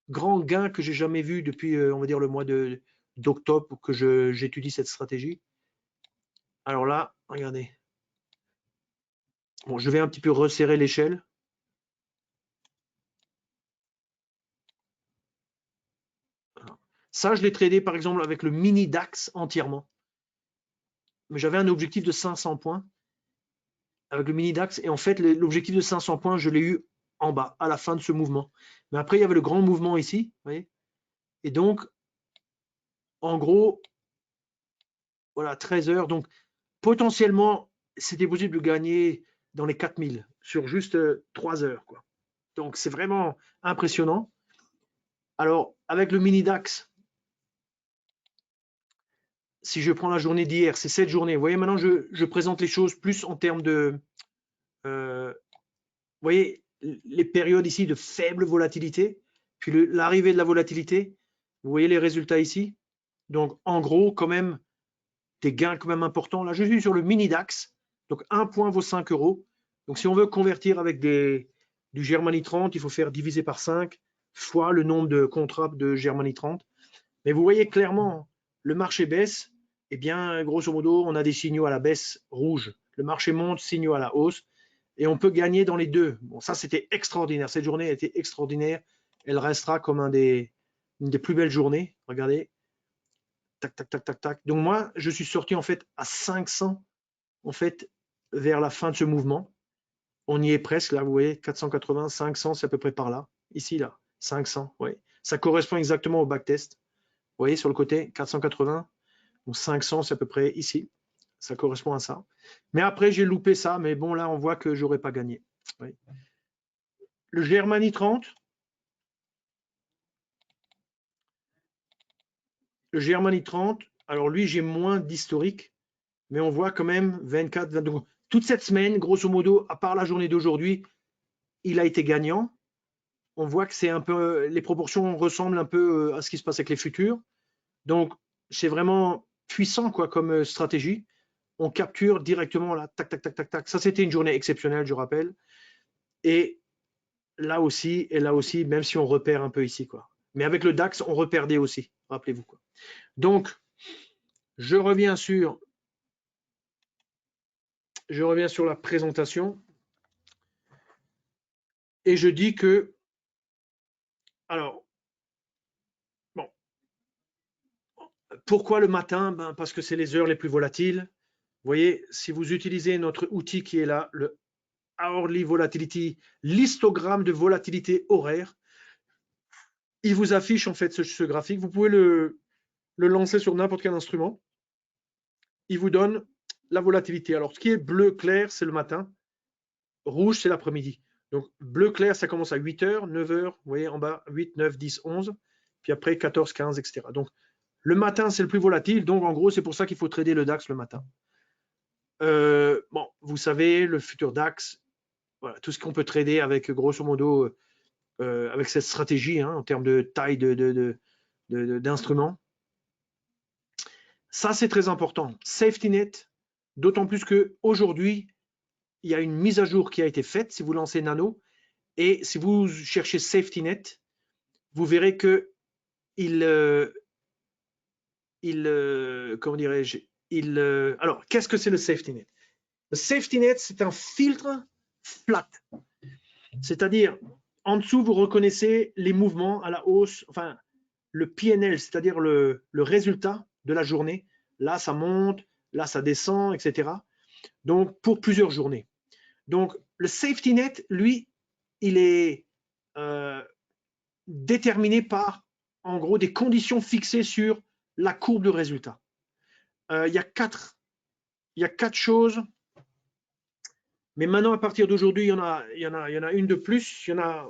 grand gain que j'ai jamais vu depuis, on va dire, le mois d'octobre que j'étudie cette stratégie. Alors là, regardez. Bon, je vais un petit peu resserrer l'échelle. Ça, je l'ai tradé par exemple avec le mini DAX entièrement. Mais j'avais un objectif de 500 points avec le mini DAX. Et en fait, l'objectif de 500 points, je l'ai eu en bas, à la fin de ce mouvement. Mais après, il y avait le grand mouvement ici. Vous voyez. Et donc, en gros, voilà, 13 heures. Donc, potentiellement, c'était possible de gagner dans les 4000 sur juste 3 heures. Quoi. Donc, c'est vraiment impressionnant. Alors, avec le mini DAX, si je prends la journée d'hier, c'est cette journée. Vous voyez, maintenant, je présente les choses plus en termes de... vous voyez, les périodes ici de faible volatilité, puis l'arrivée de la volatilité. Vous voyez les résultats ici. Donc, en gros, quand même, des gains quand même importants. Là, je suis sur le mini DAX. Donc, un point vaut 5 euros. Donc, si on veut convertir avec du Germany 30, il faut faire diviser par 5 fois le nombre de contrats de Germany 30. Mais vous voyez clairement, le marché baisse. eh bien, grosso modo, on a des signaux à la baisse rouge. Le marché monte, signaux à la hausse, et on peut gagner dans les deux. Bon, ça, c'était extraordinaire. Cette journée a été extraordinaire. Elle restera comme une des plus belles journées. Regardez. Tac, tac, tac, tac, tac. Donc moi, je suis sorti en fait à 500 en fait vers la fin de ce mouvement. On y est presque là, vous voyez, 480, 500, c'est à peu près par là. Ici, là, 500, oui. Ça correspond exactement au backtest. Vous voyez sur le côté, 480, donc 500, c'est à peu près ici. Ça correspond à ça. Mais après, j'ai loupé ça, mais bon, là, on voit que j'aurais pas gagné. Oui. Le Germany 30. Le Germany 30, alors lui, j'ai moins d'historique, mais on voit quand même 24, 22. Toute cette semaine, grosso modo, à part la journée d'aujourd'hui, il a été gagnant. On voit que c'est un peu, les proportions ressemblent un peu à ce qui se passe avec les futurs. Donc, c'est vraiment puissant quoi comme stratégie. On capture directement là, tac, tac, tac, tac, tac. Ça, c'était une journée exceptionnelle, je rappelle. Et là aussi, même si on repère un peu ici, quoi. Mais avec le DAX, on reperdait aussi, rappelez-vous, quoi. Donc, je reviens sur la présentation et je dis que, alors, bon, pourquoi le matin? Ben, parce que c'est les heures les plus volatiles. Vous voyez, si vous utilisez notre outil qui est là, le Hourly Volatility, l'histogramme de volatilité horaire, il vous affiche en fait ce graphique. Vous pouvez le lancer sur n'importe quel instrument. Il vous donne la volatilité. Alors, ce qui est bleu clair, c'est le matin. Rouge, c'est l'après-midi. Donc, bleu clair, ça commence à 8h, 9h, vous voyez en bas, 8, 9, 10, 11. Puis après, 14, 15, etc. Donc, le matin, c'est le plus volatile. Donc, en gros, c'est pour ça qu'il faut trader le DAX le matin. Bon, vous savez, le futur DAX, voilà, tout ce qu'on peut trader avec, grosso modo, avec cette stratégie en termes de taille d'instruments. Ça, c'est très important. Safety net, d'autant plus qu'aujourd'hui, il y a une mise à jour qui a été faite si vous lancez Nano. Et si vous cherchez Safety net, vous verrez que comment dirais-je, alors, qu'est-ce que c'est le Safety net? Le Safety net, c'est un filtre flat. C'est-à-dire, en dessous, vous reconnaissez les mouvements à la hausse, enfin, le PNL, c'est-à-dire le résultat de la journée. Là, ça monte, là, ça descend, etc. Donc, pour plusieurs journées. Donc, le safety net, lui, il est déterminé par, en gros, des conditions fixées sur la courbe de résultat. Il y a quatre choses. Mais maintenant, à partir d'aujourd'hui, il y en a une de plus. Là,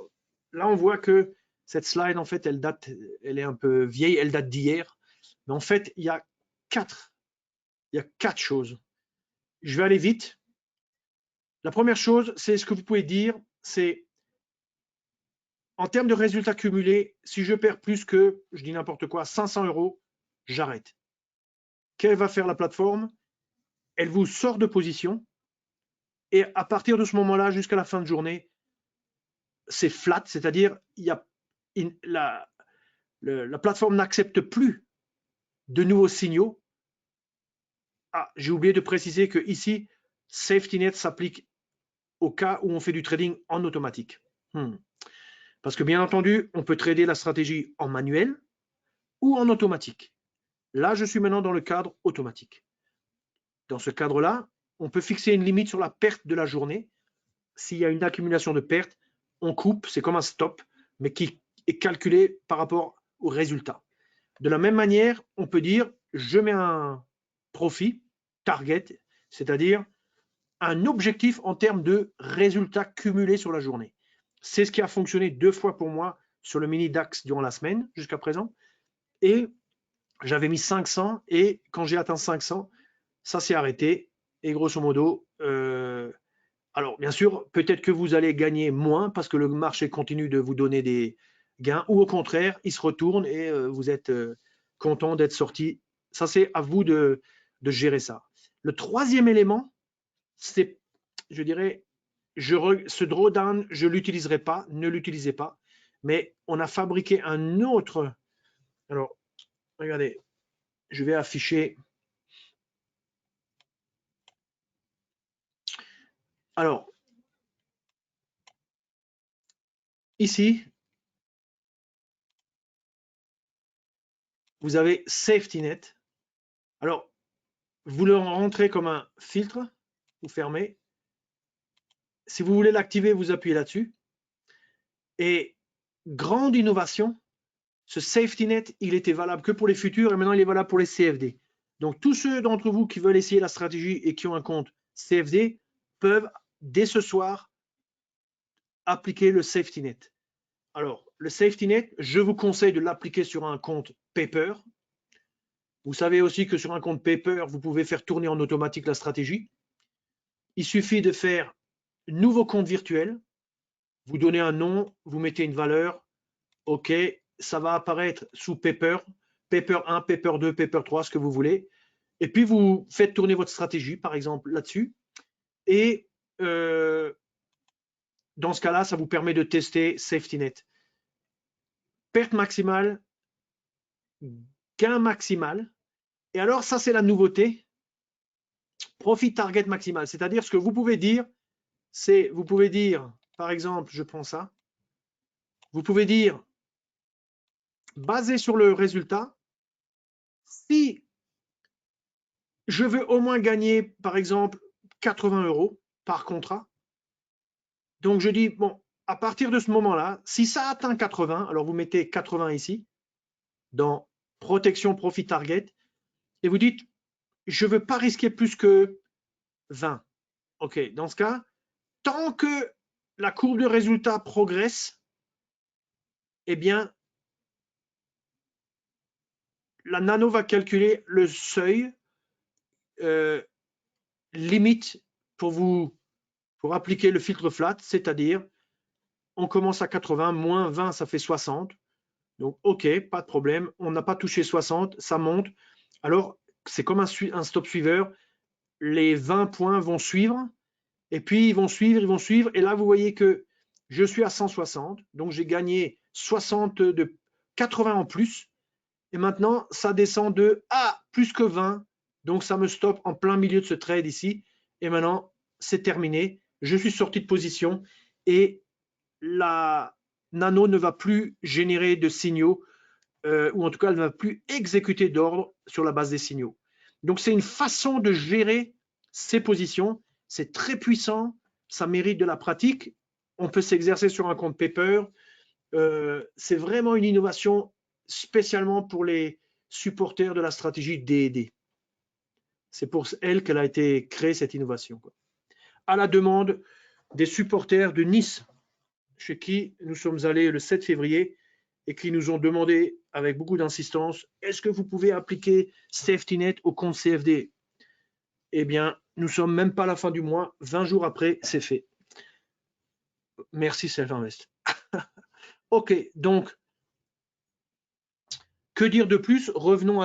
on voit que cette slide, en fait, elle est un peu vieille, elle date d'hier. Mais en fait, il y a quatre choses. Je vais aller vite. La première chose, c'est ce que vous pouvez dire, c'est en termes de résultats cumulés, si je perds plus que, je dis n'importe quoi, 500 €, j'arrête. Quelle va faire la plateforme? Elle vous sort de position et à partir de ce moment-là, jusqu'à la fin de journée, c'est flat, c'est-à-dire la plateforme n'accepte plus de nouveaux signaux. Ah, j'ai oublié de préciser que ici, Safety Net s'applique au cas où on fait du trading en automatique. Parce que bien entendu, on peut trader la stratégie en manuel ou en automatique. Là, je suis maintenant dans le cadre automatique. Dans ce cadre-là, on peut fixer une limite sur la perte de la journée. S'il y a une accumulation de pertes, on coupe, c'est comme un stop, mais qui est calculé par rapport au résultat. De la même manière, on peut dire, je mets un profit, target, c'est-à-dire un objectif en termes de résultats cumulés sur la journée. C'est ce qui a fonctionné 2 fois pour moi sur le mini DAX durant la semaine jusqu'à présent. Et j'avais mis 500 et quand j'ai atteint 500, ça s'est arrêté. Et grosso modo, alors bien sûr, peut-être que vous allez gagner moins parce que le marché continue de vous donner des gains ou au contraire, il se retourne et vous êtes content d'être sorti. Ça, c'est à vous de gérer ça. Le troisième élément, c'est, je dirais, ce drawdown, je ne l'utiliserai pas, ne l'utilisez pas, mais on a fabriqué un autre. Alors, regardez, je vais afficher Alors, ici, vous avez Safety Net. Alors, vous le rentrez comme un filtre, vous fermez. Si vous voulez l'activer, vous appuyez là-dessus. Et grande innovation, ce Safety Net, il était valable que pour les futurs et maintenant il est valable pour les CFD. Donc tous ceux d'entre vous qui veulent essayer la stratégie et qui ont un compte CFD peuvent dès ce soir appliquer le Safety Net. Alors, le Safety Net, je vous conseille de l'appliquer sur un compte Paper. Vous savez aussi que sur un compte Paper, vous pouvez faire tourner en automatique la stratégie. Il suffit de faire nouveau compte virtuel, vous donnez un nom, vous mettez une valeur, OK, ça va apparaître sous Paper, Paper 1, Paper 2, Paper 3, ce que vous voulez. Et puis, vous faites tourner votre stratégie, par exemple, là-dessus. Et dans ce cas-là, ça vous permet de tester Safety Net. Perte maximale, gain maximal. Et alors, ça, c'est la nouveauté. Profit target maximal. C'est-à-dire, ce que vous pouvez dire, c'est, vous pouvez dire, par exemple, je prends ça. Vous pouvez dire, basé sur le résultat, si je veux au moins gagner, par exemple, 80 € par contrat, donc je dis, bon, à partir de ce moment-là, si ça atteint 80, alors vous mettez 80 ici, dans protection profit target, et vous dites, je ne veux pas risquer plus que 20. OK, dans ce cas, tant que la courbe de résultat progresse, eh bien, la nano va calculer le seuil limite pour appliquer le filtre flat, c'est-à-dire on commence à 80, moins 20, ça fait 60. Donc, OK, pas de problème. On n'a pas touché 60, ça monte. Alors, c'est comme un stop suiveur. Les 20 points vont suivre, et puis ils vont suivre. Et là, vous voyez que je suis à 160, donc j'ai gagné 80 en plus. Et maintenant, ça descend de plus que 20. Donc, ça me stoppe en plein milieu de ce trade ici. Et maintenant, c'est terminé. Je suis sorti de position et la nano ne va plus générer de signaux, ou en tout cas, elle ne va plus exécuter d'ordre sur la base des signaux. Donc, c'est une façon de gérer ces positions. C'est très puissant. Ça mérite de la pratique. On peut s'exercer sur un compte paper. C'est vraiment une innovation spécialement pour les supporters de la stratégie D&D. C'est pour elle qu'elle a été créée, cette innovation, quoi. À la demande des supporters de Nice, chez qui nous sommes allés le 7 février et qui nous ont demandé avec beaucoup d'insistance, est-ce que vous pouvez appliquer Safety Net au compte CFD? Eh bien, nous sommes même pas à la fin du mois, 20 jours après, c'est fait. Merci Self-Invest. OK, donc, que dire de plus? Revenons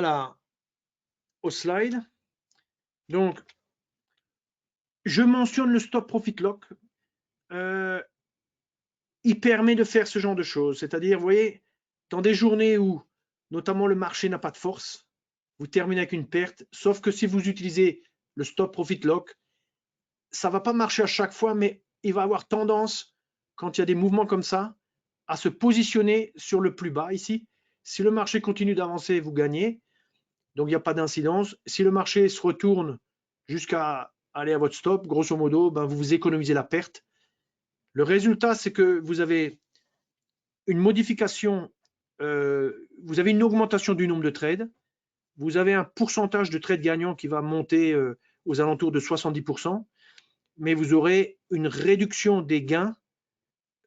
au slide. Donc, je mentionne le stop profit lock. Il permet de faire ce genre de choses. C'est-à-dire, vous voyez, dans des journées où, notamment, le marché n'a pas de force, vous terminez avec une perte, sauf que si vous utilisez le stop profit lock, ça ne va pas marcher à chaque fois, mais il va avoir tendance, quand il y a des mouvements comme ça, à se positionner sur le plus bas ici. Si le marché continue d'avancer, vous gagnez. Donc, il n'y a pas d'incidence. Si le marché se retourne jusqu'à aller à votre stop, grosso modo, ben, vous économisez la perte. Le résultat, c'est que vous avez une modification, vous avez une augmentation du nombre de trades, vous avez un pourcentage de trades gagnants qui va monter aux alentours de 70%, mais vous aurez une réduction des gains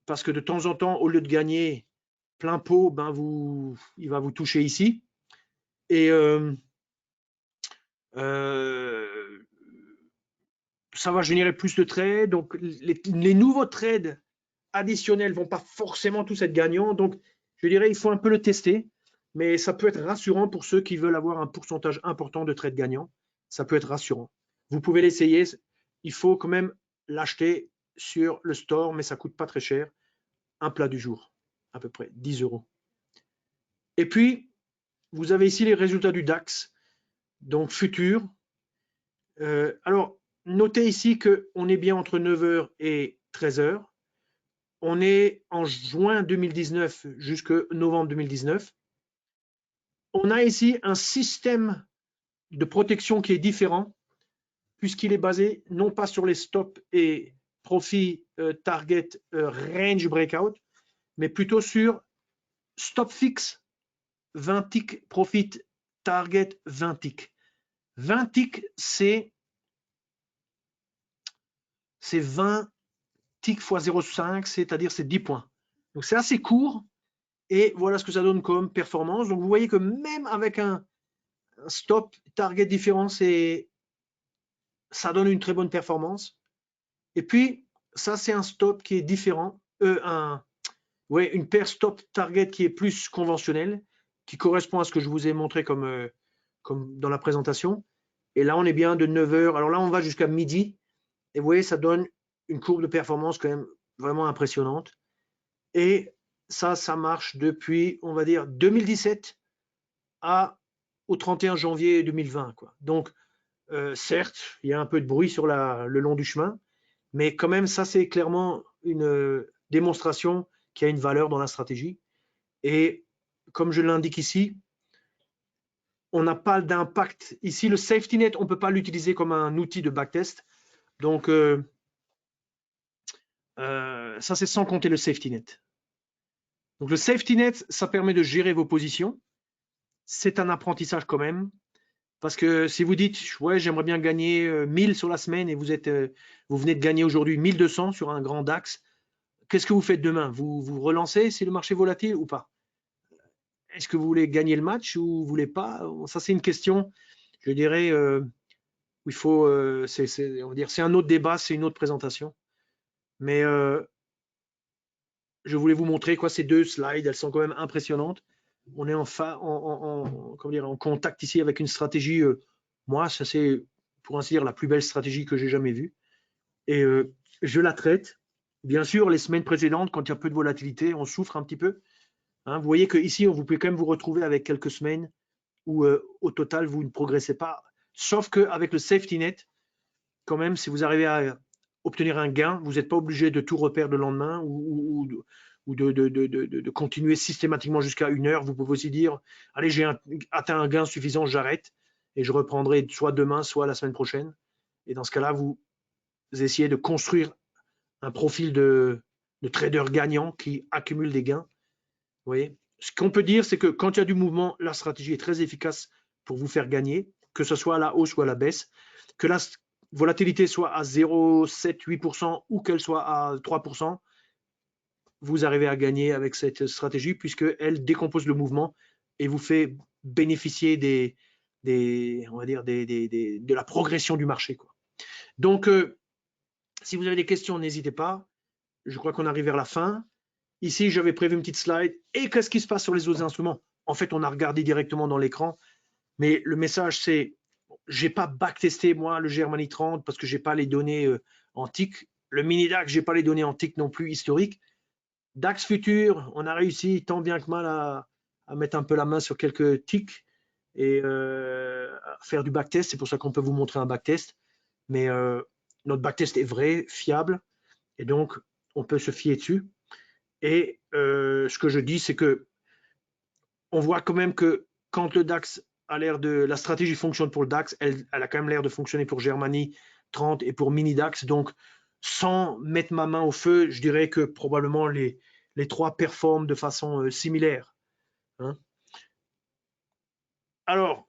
parce que de temps en temps, au lieu de gagner plein pot, ben il va vous toucher ici. Et ça va générer plus de trades. Donc, les nouveaux trades additionnels ne vont pas forcément tous être gagnants. Donc, je dirais, il faut un peu le tester, mais ça peut être rassurant pour ceux qui veulent avoir un pourcentage important de trades gagnants. Ça peut être rassurant. Vous pouvez l'essayer. Il faut quand même l'acheter sur le store, mais ça ne coûte pas très cher. Un plat du jour, à peu près 10 €. Et puis, vous avez ici les résultats du DAX, donc futur. Alors, notez ici qu'on est bien entre 9h et 13h. On est en juin 2019 jusqu'à novembre 2019. On a ici un système de protection qui est différent, puisqu'il est basé non pas sur les stops et profit target range breakout, mais plutôt sur stop fixe 20 ticks, profit target 20 ticks. 20 ticks, c'est 20 ticks x 0,5, c'est-à-dire c'est 10 points. Donc c'est assez court et voilà ce que ça donne comme performance. Donc vous voyez que même avec un stop target différent, ça donne une très bonne performance. Et puis ça c'est un stop qui est différent, une paire stop target qui est plus conventionnelle, qui correspond à ce que je vous ai montré comme dans la présentation. Et là, on est bien de 9h. Alors là, on va jusqu'à midi. Et vous voyez, ça donne une courbe de performance quand même vraiment impressionnante. Et ça marche depuis, on va dire, 2017 au 31 janvier 2020. Quoi. Donc, certes, il y a un peu de bruit sur le long du chemin, mais quand même, ça, c'est clairement une démonstration qu'il y a une valeur dans la stratégie. Et comme je l'indique ici, on n'a pas d'impact. Ici, le safety net, on ne peut pas l'utiliser comme un outil de backtest. Donc, ça, c'est sans compter le safety net. Donc, le safety net, ça permet de gérer vos positions. C'est un apprentissage quand même. Parce que si vous dites, ouais, j'aimerais bien gagner 1000 sur la semaine et vous venez de gagner aujourd'hui 1200 sur un grand DAX, qu'est-ce que vous faites demain? Vous relancez si le marché est volatile ou pas? Est-ce que vous voulez gagner le match ou vous voulez pas? Ça, c'est une question, je dirais, où il faut, on va dire, c'est un autre débat, c'est une autre présentation. Mais je voulais vous montrer quoi, ces deux slides, elles sont quand même impressionnantes. On est en contact ici avec une stratégie, moi, ça c'est pour ainsi dire la plus belle stratégie que j'ai jamais vue. Et je la traite. Bien sûr, les semaines précédentes, quand il y a peu de volatilité, on souffre un petit peu. Hein, vous voyez qu'ici, vous pouvez quand même vous retrouver avec quelques semaines où au total, vous ne progressez pas. Sauf qu'avec le safety net, quand même, si vous arrivez à obtenir un gain, vous n'êtes pas obligé de tout repère le lendemain ou de continuer systématiquement jusqu'à 1 heure. Vous pouvez aussi dire, allez, j'ai atteint un gain suffisant, j'arrête et je reprendrai soit demain, soit la semaine prochaine. Et dans ce cas-là, vous essayez de construire un profil de trader gagnant qui accumule des gains. Vous voyez, ce qu'on peut dire, c'est que quand il y a du mouvement, la stratégie est très efficace pour vous faire gagner, que ce soit à la hausse ou à la baisse, que la volatilité soit à 0,7, 8% ou qu'elle soit à 3%, vous arrivez à gagner avec cette stratégie puisqu'elle décompose le mouvement et vous fait bénéficier on va dire de la progression du marché, quoi. Donc, si vous avez des questions, n'hésitez pas. Je crois qu'on arrive vers la fin. Ici, j'avais prévu une petite slide. Et qu'est-ce qui se passe sur les autres instruments? En fait, on a regardé directement dans l'écran. Mais le message, c'est, j'ai pas backtesté, moi, le Germany 30 parce que j'ai pas les données en tick. Le mini DAX, j'ai pas les données en tick non plus historiques. DAX futur, on a réussi tant bien que mal à mettre un peu la main sur quelques ticks et à faire du backtest. C'est pour ça qu'on peut vous montrer un backtest. Mais notre backtest est vrai, fiable. Et donc, on peut se fier dessus. Et ce que je dis, c'est que on voit quand même que quand le DAX a l'air la stratégie fonctionne pour le DAX, elle a quand même l'air de fonctionner pour Germany 30 et pour Mini DAX. Donc, sans mettre ma main au feu, je dirais que probablement les trois performent de façon similaire. Hein. Alors,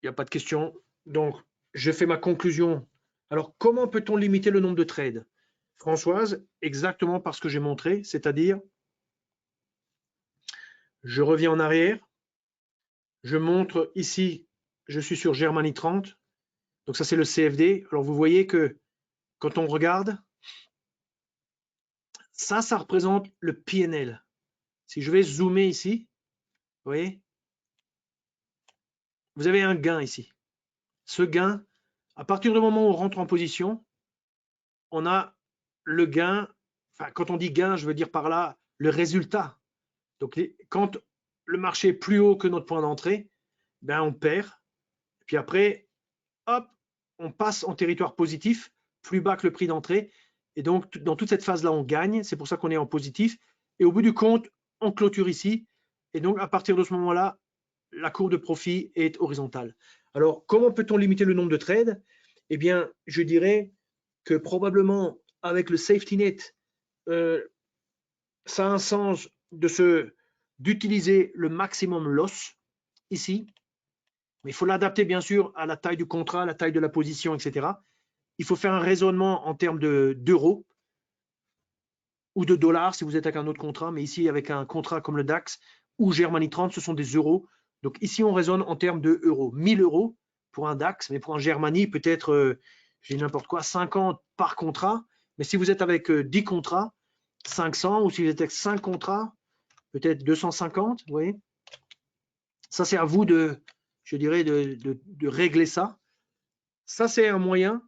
il n'y a pas de question. Donc, je fais ma conclusion. Alors, comment peut-on limiter le nombre de trades? Françoise, exactement par ce que j'ai montré, c'est-à-dire, je reviens en arrière, je montre ici, je suis sur Germany 30, donc ça c'est le CFD. Alors vous voyez que quand on regarde, ça représente le PNL. Si je vais zoomer ici, vous voyez, vous avez un gain ici. Ce gain, à partir du moment où on rentre en position, on a le gain, enfin quand on dit gain, je veux dire par là le résultat. Donc quand le marché est plus haut que notre point d'entrée, ben on perd. Puis après, hop, on passe en territoire positif, plus bas que le prix d'entrée. Et donc, dans toute cette phase-là, on gagne. C'est pour ça qu'on est en positif. Et au bout du compte, on clôture ici. Et donc, à partir de ce moment-là, la courbe de profit est horizontale. Alors, comment peut-on limiter le nombre de trades? Eh bien, je dirais que probablement, avec le safety net, ça a un sens d'utiliser le maximum loss ici. Mais il faut l'adapter, bien sûr, à la taille du contrat, la taille de la position, etc. Il faut faire un raisonnement en termes d'euros ou de dollars si vous êtes avec un autre contrat. Mais ici, avec un contrat comme le DAX ou Germany 30, ce sont des euros. Donc ici, on raisonne en termes de euros. 1000 euros pour un DAX, mais pour un Germany, peut-être, j'ai n'importe quoi, 50 par contrat. Mais si vous êtes avec 10 contrats, 500, ou si vous êtes avec 5 contrats, peut-être 250, vous voyez. Ça, c'est à vous je dirais, de régler ça. Ça, c'est un moyen.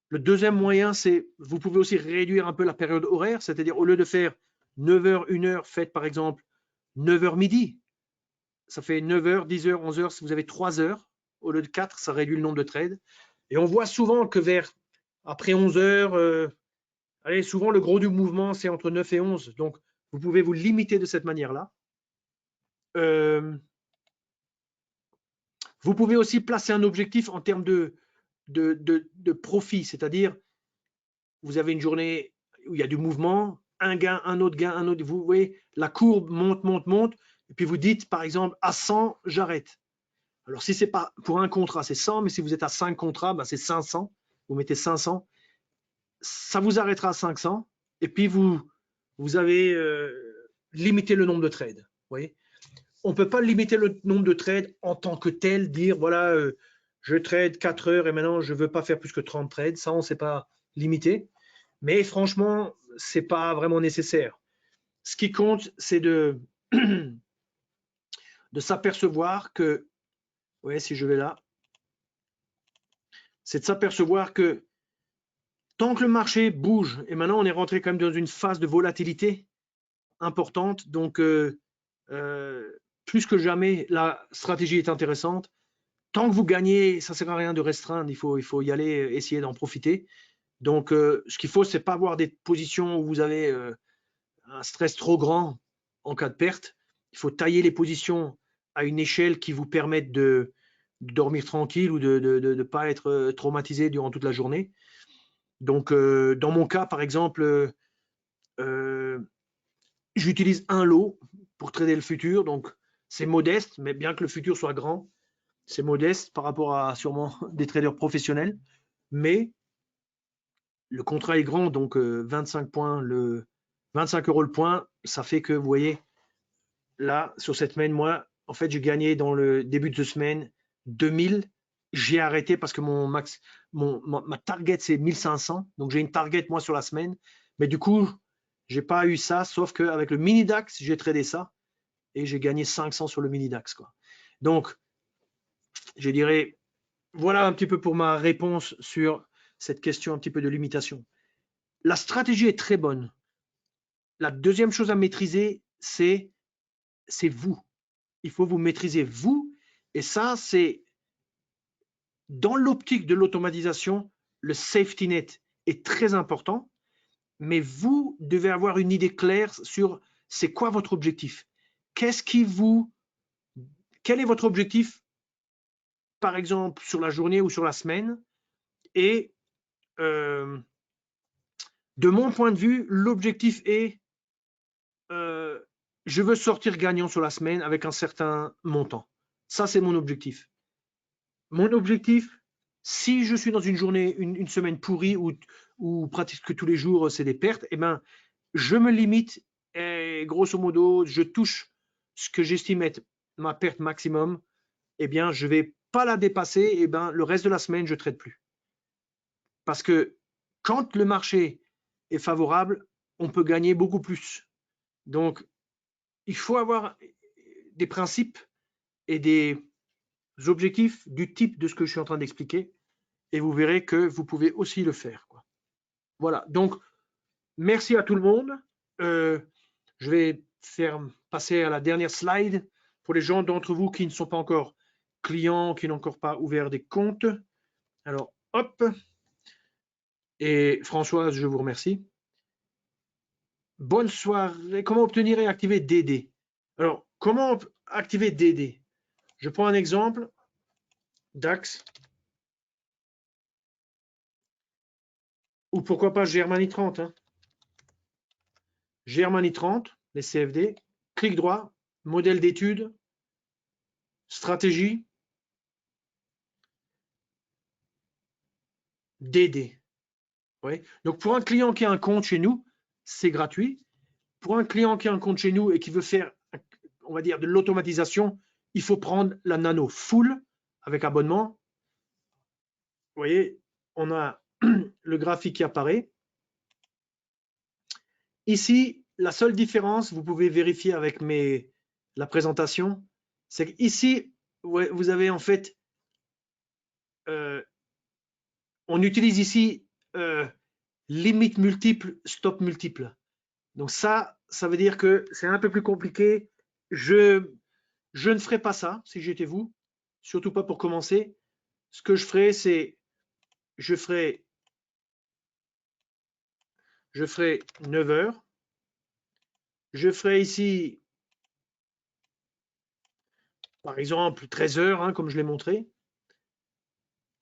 Le deuxième moyen, c'est, vous pouvez aussi réduire un peu la période horaire, c'est-à-dire au lieu de faire 9h, 1h, faites par exemple 9h midi. Ça fait 9h, 10h, 11h, si vous avez 3 heures, au lieu de 4, ça réduit le nombre de trades. Et on voit souvent que après 11h, allez, souvent le gros du mouvement, c'est entre 9 et 11. Donc, vous pouvez vous limiter de cette manière-là. Vous pouvez aussi placer un objectif en termes de profit, c'est-à-dire vous avez une journée où il y a du mouvement, un gain, un autre gain, un autre. Vous voyez, la courbe monte, monte, monte, et puis vous dites, par exemple, à 100, j'arrête. Alors, si c'est pas pour un contrat, c'est 100, mais si vous êtes à 5 contrats, ben c'est 500. Vous mettez 500. Ça vous arrêtera à 500, et puis vous avez limité le nombre de trades. Vous voyez, on ne peut pas limiter le nombre de trades en tant que tel, dire, voilà, je trade 4 heures et maintenant, je ne veux pas faire plus que 30 trades. Ça, on ne sait pas limiter. Mais franchement, ce n'est pas vraiment nécessaire. Ce qui compte, c'est de s'apercevoir que, ouais, si je vais là, c'est de s'apercevoir que tant que le marché bouge, et maintenant on est rentré quand même dans une phase de volatilité importante, donc plus que jamais, la stratégie est intéressante. Tant que vous gagnez, ça ne sert à rien de restreindre, il faut y aller, essayer d'en profiter. Donc, ce qu'il faut, c'est pas avoir des positions où vous avez un stress trop grand en cas de perte. Il faut tailler les positions à une échelle qui vous permette de dormir tranquille ou de ne pas être traumatisé durant toute la journée. Donc, dans mon cas, par exemple, j'utilise un lot pour trader le futur. Donc, c'est modeste, mais bien que le futur soit grand, c'est modeste par rapport à sûrement des traders professionnels. Mais le contrat est grand, donc 25 points, 25 euros le point, ça fait que, vous voyez, là, sur cette semaine, moi, en fait, j'ai gagné dans le début de semaine 2000. J'ai arrêté parce que ma target, c'est 1500. Donc, j'ai une target, moi, sur la semaine. Mais du coup, j'ai pas eu ça, sauf qu'avec le mini DAX, j'ai tradé ça et j'ai gagné 500 sur le mini DAX, quoi. Donc, je dirais, voilà un petit peu pour ma réponse sur cette question un petit peu de limitation. La stratégie est très bonne. La deuxième chose à maîtriser, c'est vous. Il faut vous maîtriser vous. Et ça, c'est dans l'optique de l'automatisation, le safety net est très important. Mais vous devez avoir une idée claire sur c'est quoi votre objectif. Quel est votre objectif, par exemple, sur la journée ou sur la semaine? Et de mon point de vue, l'objectif est je veux sortir gagnant sur la semaine avec un certain montant. Ça, c'est mon objectif. Mon objectif, si je suis dans une journée, une semaine pourrie où pratiquement tous les jours, c'est des pertes, eh ben, je me limite et grosso modo, je touche ce que j'estime être ma perte maximum. Eh bien, je ne vais pas la dépasser. Eh ben, le reste de la semaine, je ne trade plus. Parce que quand le marché est favorable, on peut gagner beaucoup plus. Donc, il faut avoir des principes et des objectifs du type de ce que je suis en train d'expliquer et vous verrez que vous pouvez aussi le faire, quoi. Voilà, donc merci à tout le monde. Je vais faire passer à la dernière slide pour les gens d'entre vous qui ne sont pas encore clients, qui n'ont encore pas ouvert des comptes. Alors, Hop. Et Françoise, je vous remercie. Bonne soirée. Comment obtenir et activer DD? Alors, comment activer DD? Je prends un exemple. DAX. Ou pourquoi pas Germany 30. Hein. Germany 30, les CFD. Clic droit, modèle d'étude, stratégie, DD. Ouais. Donc, pour un client qui a un compte chez nous, c'est gratuit. Pour un client qui a un compte chez nous et qui veut faire, on va dire, de l'automatisation, il faut prendre la Nano Full avec abonnement. Vous voyez, on a le graphique qui apparaît. Ici, la seule différence, vous pouvez vérifier avec la présentation, c'est qu'ici, vous avez en fait, on utilise ici limite multiple, stop multiple. Donc ça veut dire que c'est un peu plus compliqué. Je ne ferai pas ça si j'étais vous, surtout pas pour commencer. Ce que je ferai, c'est je ferai 9 heures. Je ferai ici, par exemple, 13 heures, hein, comme je l'ai montré.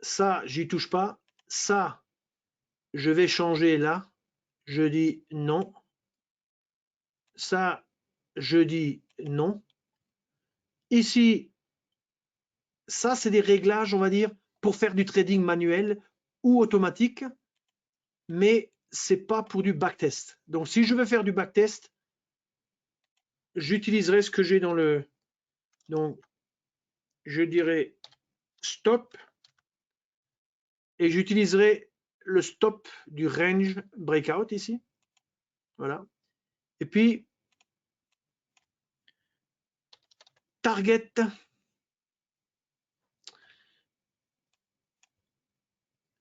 Ça, j'y touche pas. Ça, je vais changer là. Je dis non. Ça, je dis non. Ici, ça, c'est des réglages, on va dire, pour faire du trading manuel ou automatique, mais c'est pas pour du backtest. Donc, si je veux faire du backtest, j'utiliserai ce que j'ai dans le... Donc, je dirais stop et j'utiliserai le stop du range breakout ici. Voilà. Et puis, target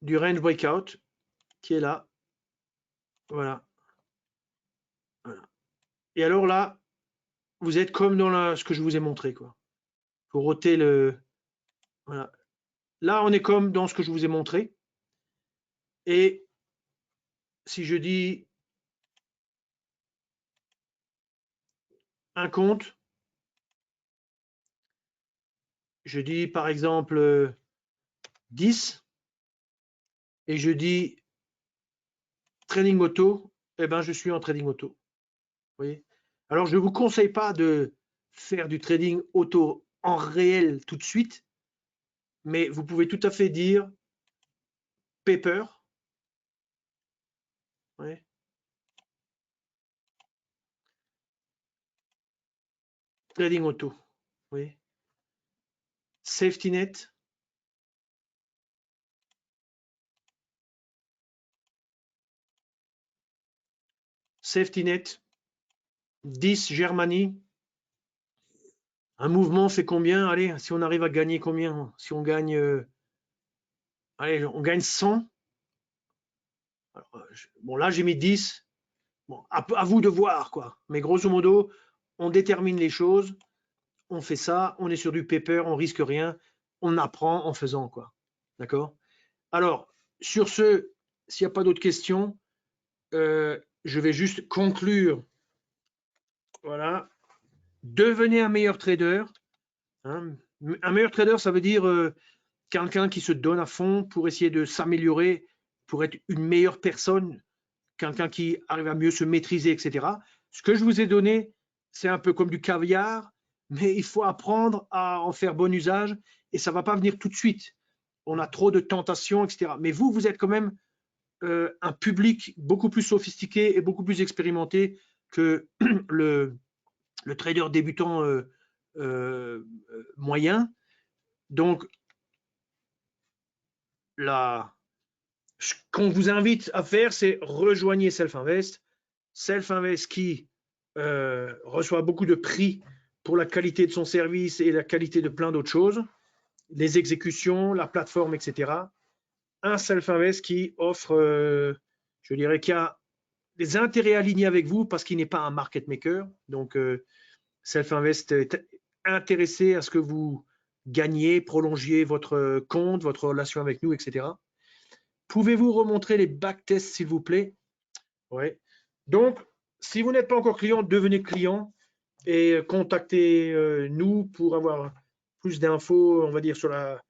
du range breakout qui est là. Voilà. Voilà. Et alors là, vous êtes comme dans ce que je vous ai montré, quoi. Pour ôter le... Voilà. Là, on est comme dans ce que je vous ai montré. Et si je dis un compte, je dis par exemple 10 et je dis trading auto, eh ben je suis en trading auto. Vous voyez? Alors, je ne vous conseille pas de faire du trading auto en réel tout de suite, mais vous pouvez tout à fait dire paper. Ouais. Trading auto. Oui. Safety net. Safety net. 10 Germany. Un mouvement fait combien? Allez, si on arrive à gagner combien? Si on gagne, allez, on gagne 100. Alors, bon, là, j'ai mis 10. Bon, à vous de voir, quoi. Mais grosso modo, on détermine les choses. On fait ça. On est sur du paper. On risque rien. On apprend en faisant, quoi. D'accord? Alors, sur ce, s'il n'y a pas d'autres questions, je vais juste conclure. Voilà. Devenez un meilleur trader. Hein. Un meilleur trader, ça veut dire quelqu'un qui se donne à fond pour essayer de s'améliorer, pour être une meilleure personne, quelqu'un qui arrive à mieux se maîtriser, etc. Ce que je vous ai donné, c'est un peu comme du caviar, mais il faut apprendre à en faire bon usage et ça ne va pas venir tout de suite. On a trop de tentations, etc. Mais vous, vous êtes quand même un public beaucoup plus sophistiqué et beaucoup plus expérimenté que le trader débutant moyen. Donc, ce qu'on vous invite à faire, c'est rejoigner Self-Invest. Self-Invest qui reçoit beaucoup de prix pour la qualité de son service et la qualité de plein d'autres choses, les exécutions, la plateforme, etc. Un Self-Invest qui offre, je dirais, qui a des intérêts alignés avec vous parce qu'il n'est pas un market maker. Donc, Self-Invest est intéressé à ce que vous gagniez, prolongiez votre compte, votre relation avec nous, etc. Pouvez-vous remontrer les backtests, s'il vous plaît? Ouais. Donc, si vous n'êtes pas encore client, devenez client et contactez nous pour avoir plus d'infos, on va dire, sur la.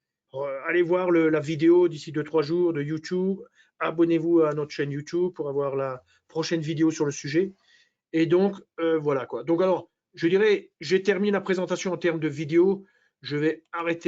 Allez voir la vidéo d'ici 2-3 jours de YouTube. Abonnez-vous à notre chaîne YouTube pour avoir la prochaine vidéo sur le sujet. Et donc, voilà quoi. Donc, alors, je dirais, j'ai terminé la présentation en termes de vidéo. Je vais arrêter.